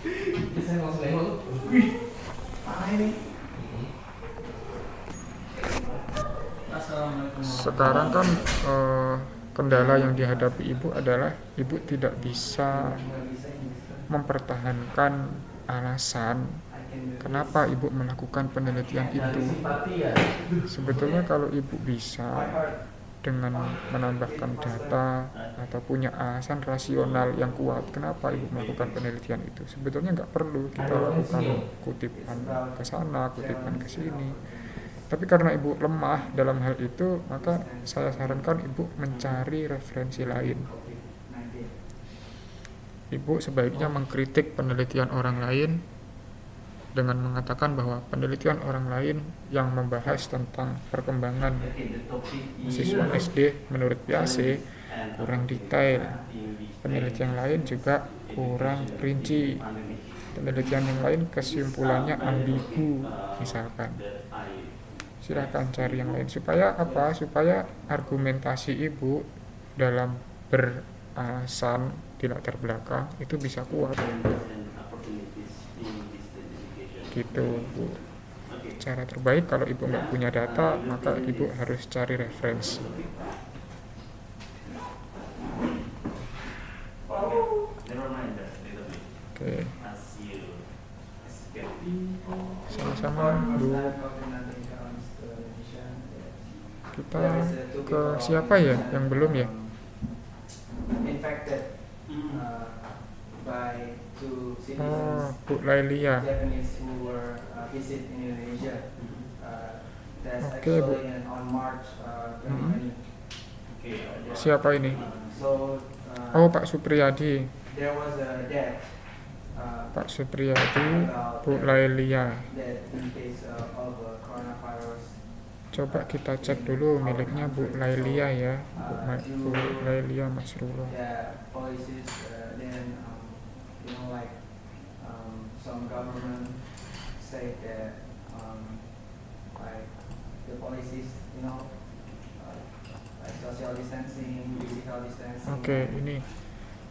Ini saya langsung nengok. Mana ini? Sekarang kan kendala yang dihadapi Ibu adalah Ibu tidak bisa mempertahankan alasan kenapa Ibu melakukan penelitian itu. Sebetulnya kalau Ibu bisa dengan menambahkan data atau punya alasan rasional yang kuat kenapa Ibu melakukan penelitian itu, sebetulnya nggak perlu kita lakukan kutipan ke sana, kutipan ke sini. Tapi karena Ibu lemah dalam hal itu, maka saya sarankan Ibu mencari referensi lain. Ibu sebaiknya mengkritik penelitian orang lain dengan mengatakan bahwa penelitian orang lain yang membahas tentang perkembangan siswa SD menurut Piaget kurang detail. Penelitian lain juga kurang rinci. Penelitian yang lain kesimpulannya ambigu misalkan. Silakan cari yang lain supaya apa? Supaya argumentasi Ibu dalam beralasan di latar belakang itu bisa kuat. Gitu, Bu. Cara terbaik kalau Ibu nggak punya data, maka Ibu harus cari referensi. Oke. Sama-sama, Bu. Kita ke siapa ya yang belum ya? Infected by two Oh, citizens, Bu Lailia. Japanese who were visit in Indonesia. That's Okay, Bu. actually on March 2020. Siapa ini? So Oh, Pak Supriyadi. there was a death. Pak Supriyadi, Bu Lailia. That in case of coronavirus Coba kita cek dulu miliknya Bu Lailia ya, Bu Lailia Masrurah. the policies, then you know, like some government say that like the policies, you know, like social distancing, physical distancing. Oke, ini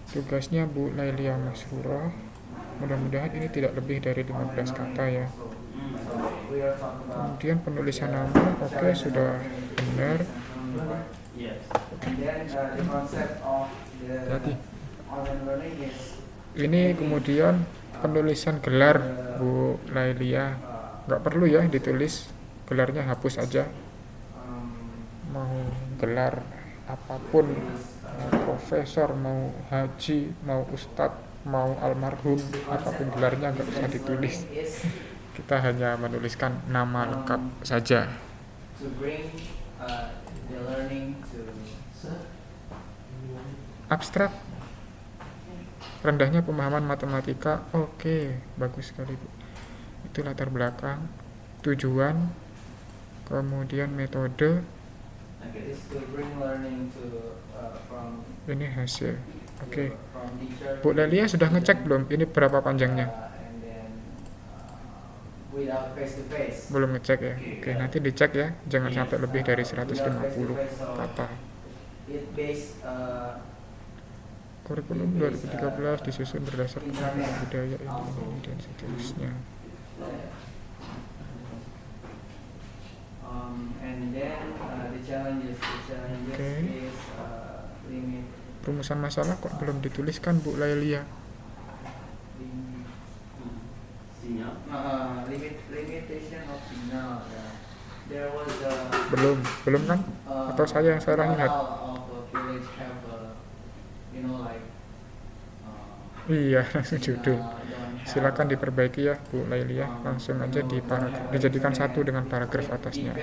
tugasnya Bu Lailia Masrurah. Mudah-mudahan ini tidak lebih dari 15 kata ya. So we are talking about Kemudian penulisan nama, oke, sudah benar. Yes. And then the concept of the Hati. online learning is Ini kemudian penulisan gelar Bu Lailia. Nggak perlu ya ditulis, gelarnya hapus aja. Mau gelar apapun, mau profesor, mau haji, mau ustadz, mau almarhum, apapun gelarnya nggak usah ditulis. Kita hanya menuliskan nama lengkap saja. to bring the learning to Abstrak, rendahnya pemahaman matematika, oke, bagus sekali Bu. Itu latar belakang, tujuan, kemudian metode, is to bring learning to from ini hasil. Oke, from teacher Bu Lailia sudah ngecek belum? Ini berapa panjangnya? and then without face to face. Belum ngecek ya? Oke, nanti dicek ya, jangan sampai lebih dari 150 kata. It based Kurikulum 2013 disusun berdasarkan budaya ini dan seterusnya. And then the challenges Okay. is limit Rumusan masalah kok belum dituliskan Bu Lailia? Signal. limitation of signal. There was Belum kan? Atau saya yang salah ingat? of a village have you know, like Iya, langsung judul. don't have Silakan diperbaiki ya Bu Lailia, langsung aja dijadikan satu dengan paragraf atasnya.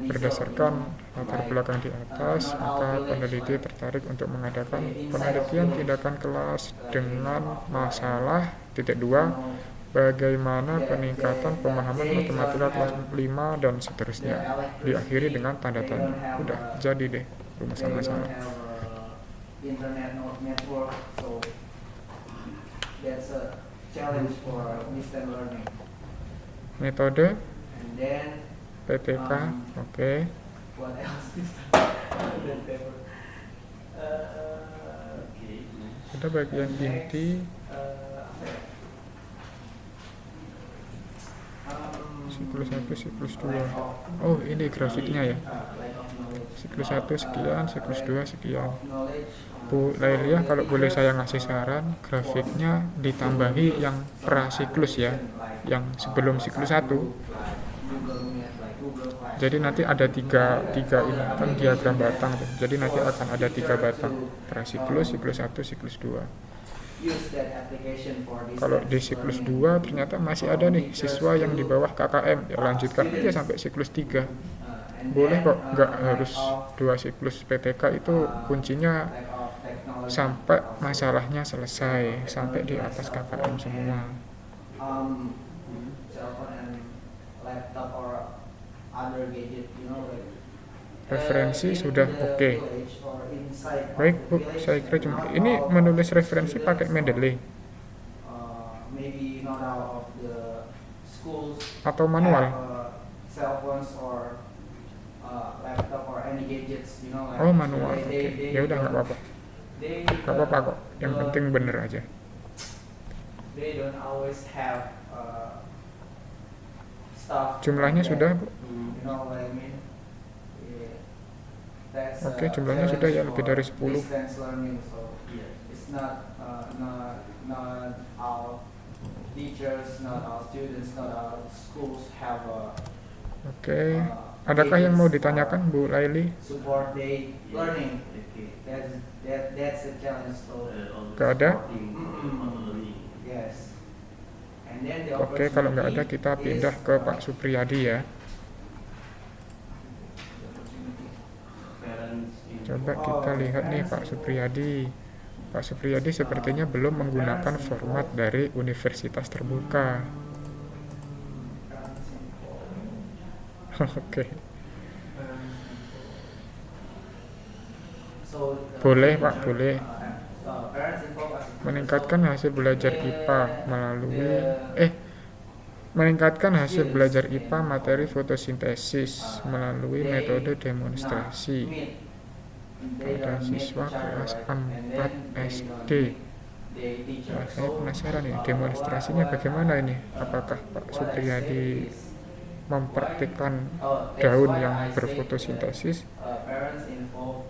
Berdasarkan latar belakang di atas, maka peneliti tertarik untuk mengadakan penelitian tindakan kelas dengan masalah titik 2, bagaimana peningkatan pemahaman matematika kelas 5 dan seterusnya. Diakhiri dengan tanda tanya. Udah jadi deh rumusan masalah. internet network, so that's a challenge for distance learning. Metode And then PTK, oke. what else is that paper? Okay. Ada bagian inti, Apa ya? siklus 1, siklus 2. Oh, ini grafiknya ya. Lack of knowledge. Siklus 1 sekian, siklus 2 sekian. Knowledge. Bu Lailia, kalau boleh saya ngasih saran, grafiknya ditambahi yang prasiklus ya, yang sebelum siklus 1. Google Meet, like Google Class. Jadi nanti ada tiga ini kan diagram batang tuh. Jadi nanti akan ada 3 batang, prasiklus, siklus 1, siklus 2. Use that application for Kalau di distance siklus learning. 2 ternyata masih ada nih siswa yang di bawah KKM, ya lanjutkan aja sampai siklus 3. And Boleh then, kok, nggak lack harus of, 2 siklus PTK itu kuncinya lack of technology sampai also. masalahnya selesai, sampai di atas KKM semua. Cell phone and laptop or other gadget, you know, like Referensi in sudah the oke. village or inside of Baik the Bu, village, saya kira cuma not ini all- menulis referensi pakai Mendeley maybe not out of the schools atau manual. have, cell phones or laptop or any gadgets, you know, like Oh manual, they- oke. they- Ya udah nggak apa-apa, they, nggak apa-apa kok. Yang don't- penting bener aja. they don't always have stuff Jumlahnya like sudah that. Bu. You know what I mean? Yeah. That's Oke, a jumlahnya sudah ya, challenge lebih for dari 10. distance learning, so Yes. it's not all teachers, not all students, not all schools have Oke, adakah yang mau ditanyakan Bu Laili? support day learning. Okay. That's a challenge. So Nggak ada? yes. And then the Oke, kalau nggak ada kita opportunity pindah is, ke Pak Supriyadi ya. Coba kita lihat nih Pak Supriyadi. Pak Supriyadi sepertinya belum menggunakan format dari universitas terbuka. Oke, Boleh, Pak, boleh. Parents involved as Meningkatkan hasil belajar IPA meningkatkan hasil belajar IPA materi fotosintesis melalui metode demonstrasi pada siswa kelas 4 SD. Nah, saya penasaran ini demonstrasinya bagaimana ini? Apakah Pak Supriyadi mempraktikkan daun yang berfotosintesis? parents involved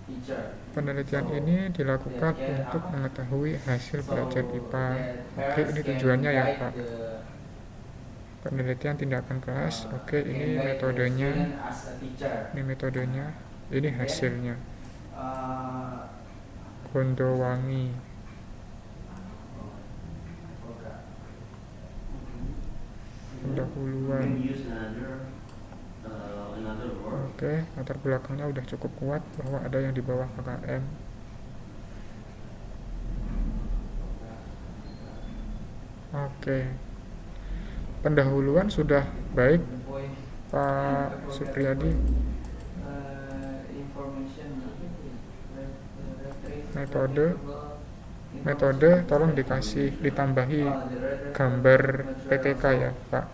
teacher. Penelitian ini dilakukan untuk mengetahui hasil belajar IPA. Oke, ini tujuannya ya Pak. Penelitian tindakan kelas. Oke, ini metodenya. Ini metodenya. Ini hasilnya. Gondowangi. You Pendahuluan. can use another word. Oke, latar belakangnya udah cukup kuat bahwa ada yang di bawah KKM. Oke. Pendahuluan sudah baik, Pak Supriyadi. Metode tolong ditambahi gambar PTK ya Pak,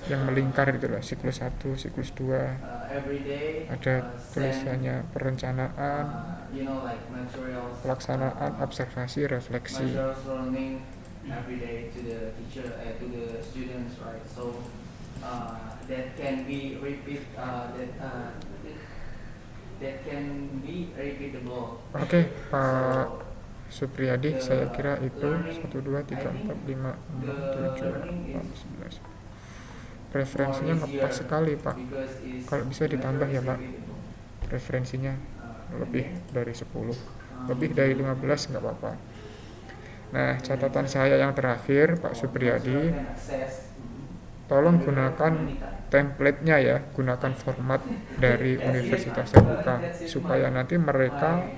yang melingkar itulah siklus 1, siklus 2. Ada tulisannya perencanaan, pelaksanaan, observasi, refleksi. Every day to the teacher, to the students, right? So that can be that can be repeatable. Oke, Pak Supriyadi, saya kira itu 1, 2, 3, 4, 5, 6, 7, 8, 11. Referensinya ngepas sekali Pak. Kalau bisa ditambah ya Pak, referensinya lebih dari 10, lebih dari 15 nggak apa-apa. Nah, catatan saya yang terakhir Pak Supriyadi, tolong gunakan template-nya ya, gunakan format dari Universitas Terbuka supaya nanti mereka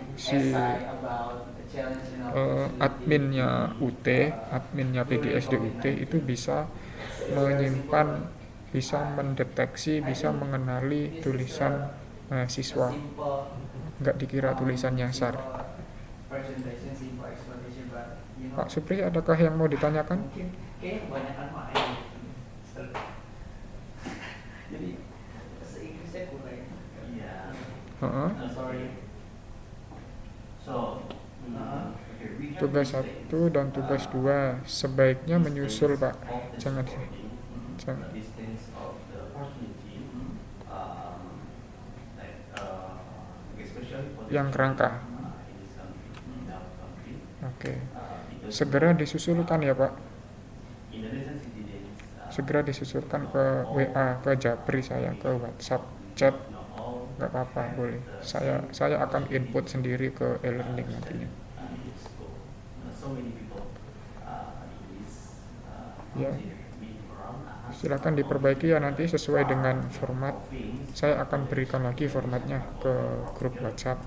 adminnya UT, adminnya PGSD UT itu bisa menyimpan, bisa mendeteksi, bisa mengenali tulisan mahasiswa, nggak dikira tulisan nyasar. Pak Supri, adakah yang mau ditanyakan? Mungkin kayaknya kebanyakan main. Jadi bahasa Inggrisnya kurang. Yeah. Sorry. So, Tugas 1 dan tugas 2 sebaiknya menyusul Pak, jangan yang kerangka. Oke. Segera disusulkan ya Pak. Segera disusulkan ke WA, ke Japri saya, ke WhatsApp, chat, nggak apa-apa, boleh. Saya akan input sendiri ke e-learning nantinya. Ya, silakan diperbaiki ya nanti sesuai dengan format. Saya akan berikan lagi formatnya ke grup WhatsApp.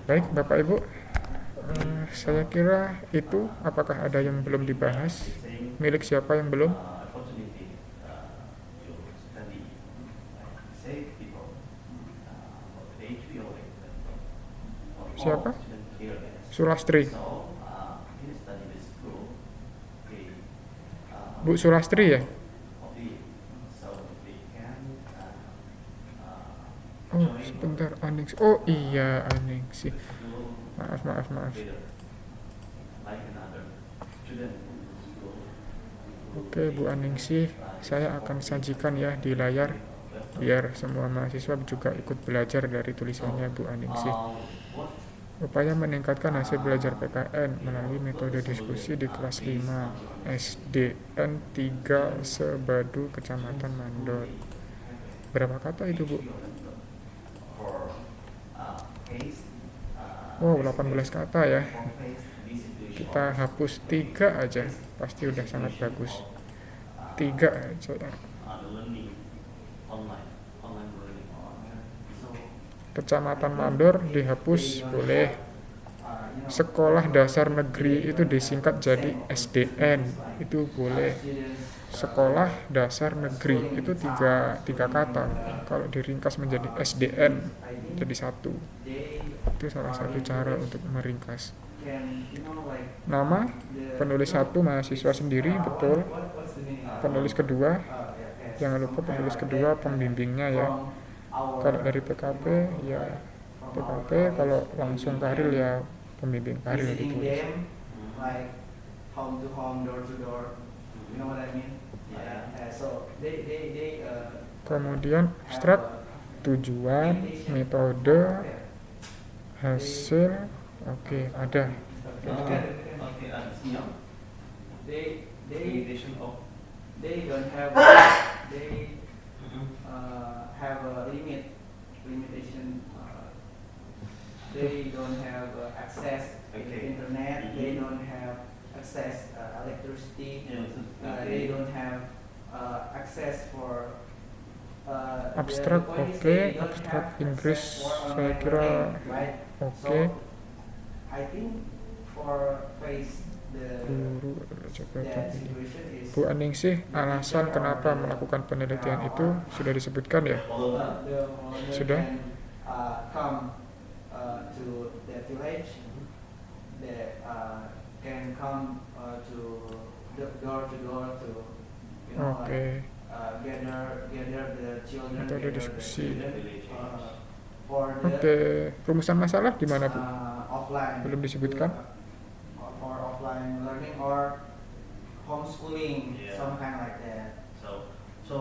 Baik Bapak Ibu, saya kira itu. Apakah ada yang belum dibahas? Milik siapa yang belum? Siapa? Sulastri. Bu Sulastri ya? Oh sebentar, Aningsi. Oh iya Aningsi. Maaf. Oke Bu Aningsi, saya akan sajikan ya di layar biar semua mahasiswa juga ikut belajar dari tulisannya Bu Aningsi. Upaya meningkatkan hasil belajar PKN melalui metode diskusi di kelas 5 SDN 3 Sebadu, Kecamatan Mandor. Berapa kata itu Bu? Wow, 18 kata ya. Kita hapus 3 aja, pasti udah sangat bagus. 3 aja ya. Kecamatan Mandor dihapus boleh. sekolah dasar negeri itu disingkat jadi SDN, itu boleh. Sekolah dasar negeri itu tiga kata, kalau diringkas menjadi SDN jadi satu. Itu salah satu cara untuk meringkas. Nama penulis satu mahasiswa sendiri, betul. Penulis kedua, jangan lupa penulis kedua pembimbingnya ya. Kalau dari PKP ya PKP, kalau langsung karir ya pembimbing karir Visiting ditulis. them, like home to home, door to door. You know what I mean? So they Kemudian abstrak, tujuan, metode, hasil, oke ada. Okay, siap. they Limitation of they don't have they have a limitation. They don't have access to the Okay. internet. They don't have access electricity. They don't have access for Abstrak, the point is oke. they don't Abstrak have Inggris, access for saya online kira learning, right? oke. So I think for face Guru jabatan that ini. situation is Bu Aningsih, alasan kenapa melakukan penelitian itu sudah disebutkan ya? the owner Sudah? can come to that village, that can come to the door to you know, Oke. gather the children, Metode gather the diskusi. student, for the Oke, rumusan masalah gimana Bu? offline, Belum disebutkan? for offline learning or homeschooling, Yeah. some kind like that. So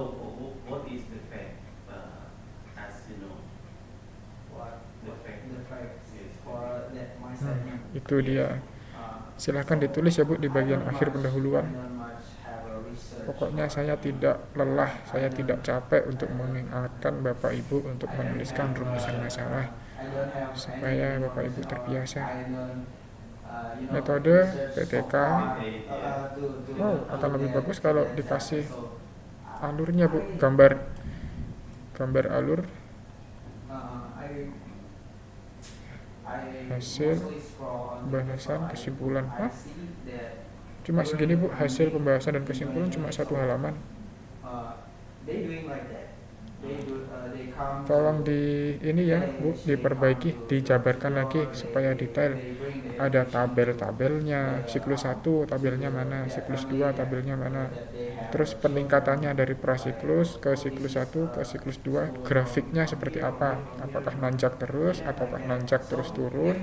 what is the fact? As you know, What the fact. the facts Yes. for that my segment. Itu dia. Silahkan ditulis ya Bu di bagian akhir pendahuluan. Pokoknya saya tidak lelah, saya tidak capek untuk mengingatkan Bapak Ibu untuk menuliskan rumusan masalah supaya Bapak Ibu terbiasa. Metode PTK. Oh, akan lebih bagus kalau dikasih alurnya Bu, gambar alur, hasil, pembahasan, kesimpulan. Hah? Cuma segini Bu, hasil pembahasan dan kesimpulan cuma satu halaman. Tolong di ini ya Bu, diperbaiki, dijabarkan lagi supaya detail. Ada tabel-tabelnya, siklus 1 tabelnya mana, siklus 2 tabelnya mana. Terus peningkatannya dari prasiklus ke siklus 1 ke siklus 2, grafiknya seperti apa? Apakah nanjak terus ataukah nanjak terus turun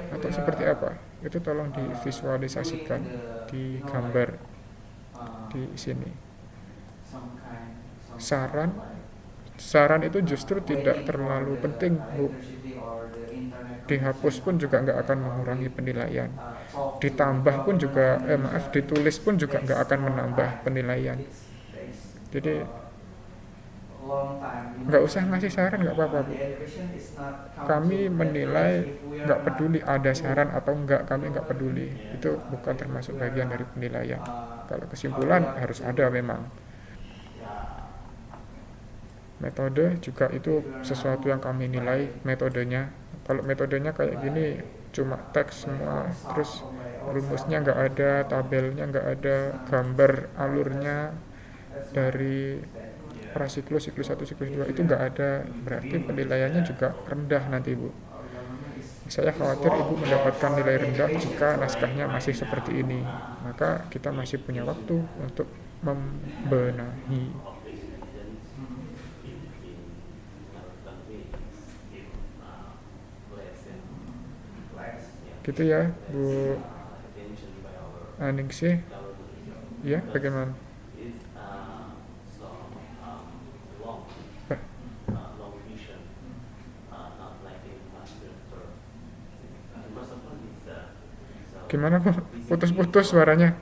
atau seperti apa? Itu tolong divisualisasikan, digambar di sini. Saran itu justru tidak terlalu penting Bu. Dihapus pun juga nggak akan mengurangi penilaian. Ditambah pun juga, ditulis pun juga nggak akan menambah penilaian. Jadi nggak usah ngasih saran, nggak apa-apa Bu. Kami menilai nggak peduli ada saran atau enggak, kami nggak peduli. Itu bukan termasuk bagian dari penilaian. Kalau kesimpulan harus ada memang. Metode juga itu sesuatu yang kami nilai metodenya. Kalau metodenya kayak gini cuma teks semua, terus rumusnya nggak ada, tabelnya nggak ada, gambar alurnya dari prasiklus, siklus 1, siklus 2 itu nggak ada, berarti penilaiannya juga rendah nanti Bu. Saya khawatir Ibu mendapatkan nilai rendah jika naskahnya masih seperti ini. Maka kita masih punya waktu untuk membenahi. Gitu ya Bu Aningsih. Ya, bagaimana? Gimana Bu? Putus-putus suaranya.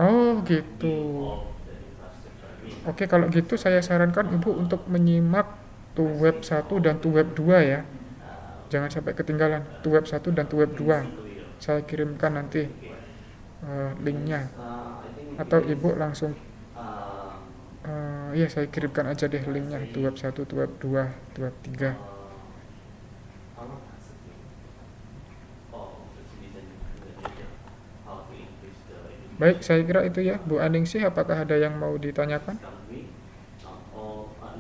Oh gitu. Oke, kalau gitu saya sarankan Ibu untuk menyimak Tuweb 1 dan Tuweb 2 ya. Jangan sampai ketinggalan Tuweb 1 dan Tuweb 2. Saya kirimkan nanti linknya. Atau Ibu langsung Iya, saya kirimkan aja deh linknya, tuh web 1, tuh web 2, tuh web 3. How long has it been? Oh, the citizen how to increase the education Baik, saya kira itu ya, Bu Aningsih, apakah ada yang mau ditanyakan? country,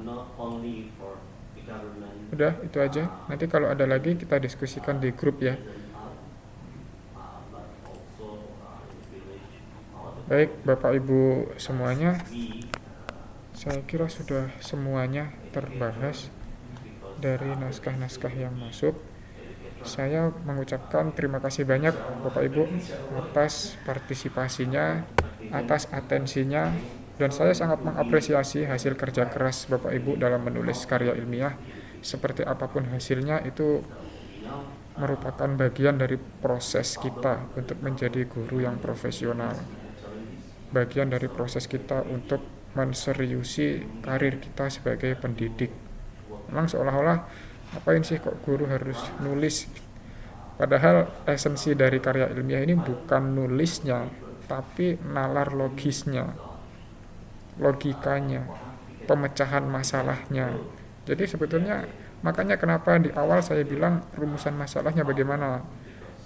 not only for the government. Udah, itu aja. Nanti kalau ada lagi kita diskusikan di grup ya. But also in the village, Baik, Bapak Ibu semuanya, we, saya kira sudah semuanya terbahas dari naskah-naskah yang masuk. Saya mengucapkan terima kasih banyak Bapak Ibu atas partisipasinya, atas atensinya, dan saya sangat mengapresiasi hasil kerja keras Bapak Ibu dalam menulis karya ilmiah. Seperti apapun hasilnya, itu merupakan bagian dari proses kita untuk menjadi guru yang profesional. Bagian dari proses kita untuk menseriusi karir kita sebagai pendidik. Memang seolah-olah ngapain sih kok guru harus nulis? Padahal esensi dari karya ilmiah ini bukan nulisnya, tapi nalar logisnya, logikanya, pemecahan masalahnya. Jadi sebetulnya makanya kenapa di awal saya bilang rumusan masalahnya bagaimana,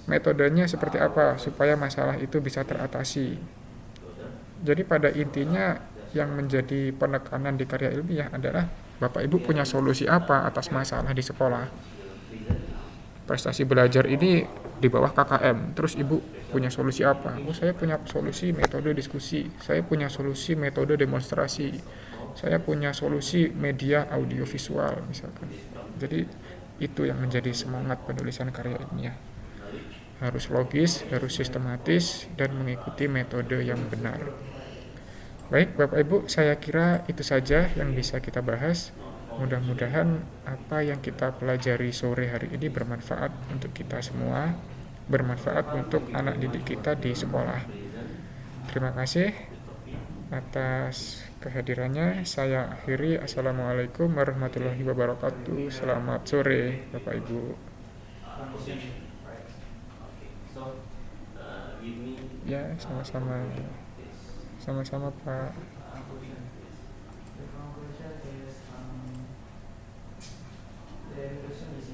metodenya seperti apa supaya masalah itu bisa teratasi. Jadi pada intinya yang menjadi penekanan di karya ilmiah adalah Bapak Ibu punya solusi apa atas masalah di sekolah. Prestasi belajar ini di bawah KKM, terus Ibu punya solusi apa? Oh, saya punya solusi metode diskusi, saya punya solusi metode demonstrasi, saya punya solusi media audiovisual misalkan. Jadi itu yang menjadi semangat penulisan karya ilmiah. Harus logis, harus sistematis, dan mengikuti metode yang benar. Baik, Bapak Ibu, saya kira itu saja yang bisa kita bahas. Mudah-mudahan apa yang kita pelajari sore hari ini bermanfaat untuk kita semua, bermanfaat untuk anak didik kita di sekolah. Terima kasih atas kehadirannya. Saya akhiri. Assalamualaikum warahmatullahi wabarakatuh. Selamat sore, Bapak Ibu. Okay, so give me Ya, sama-sama. Sama-sama, Pak. The conclusion is the education is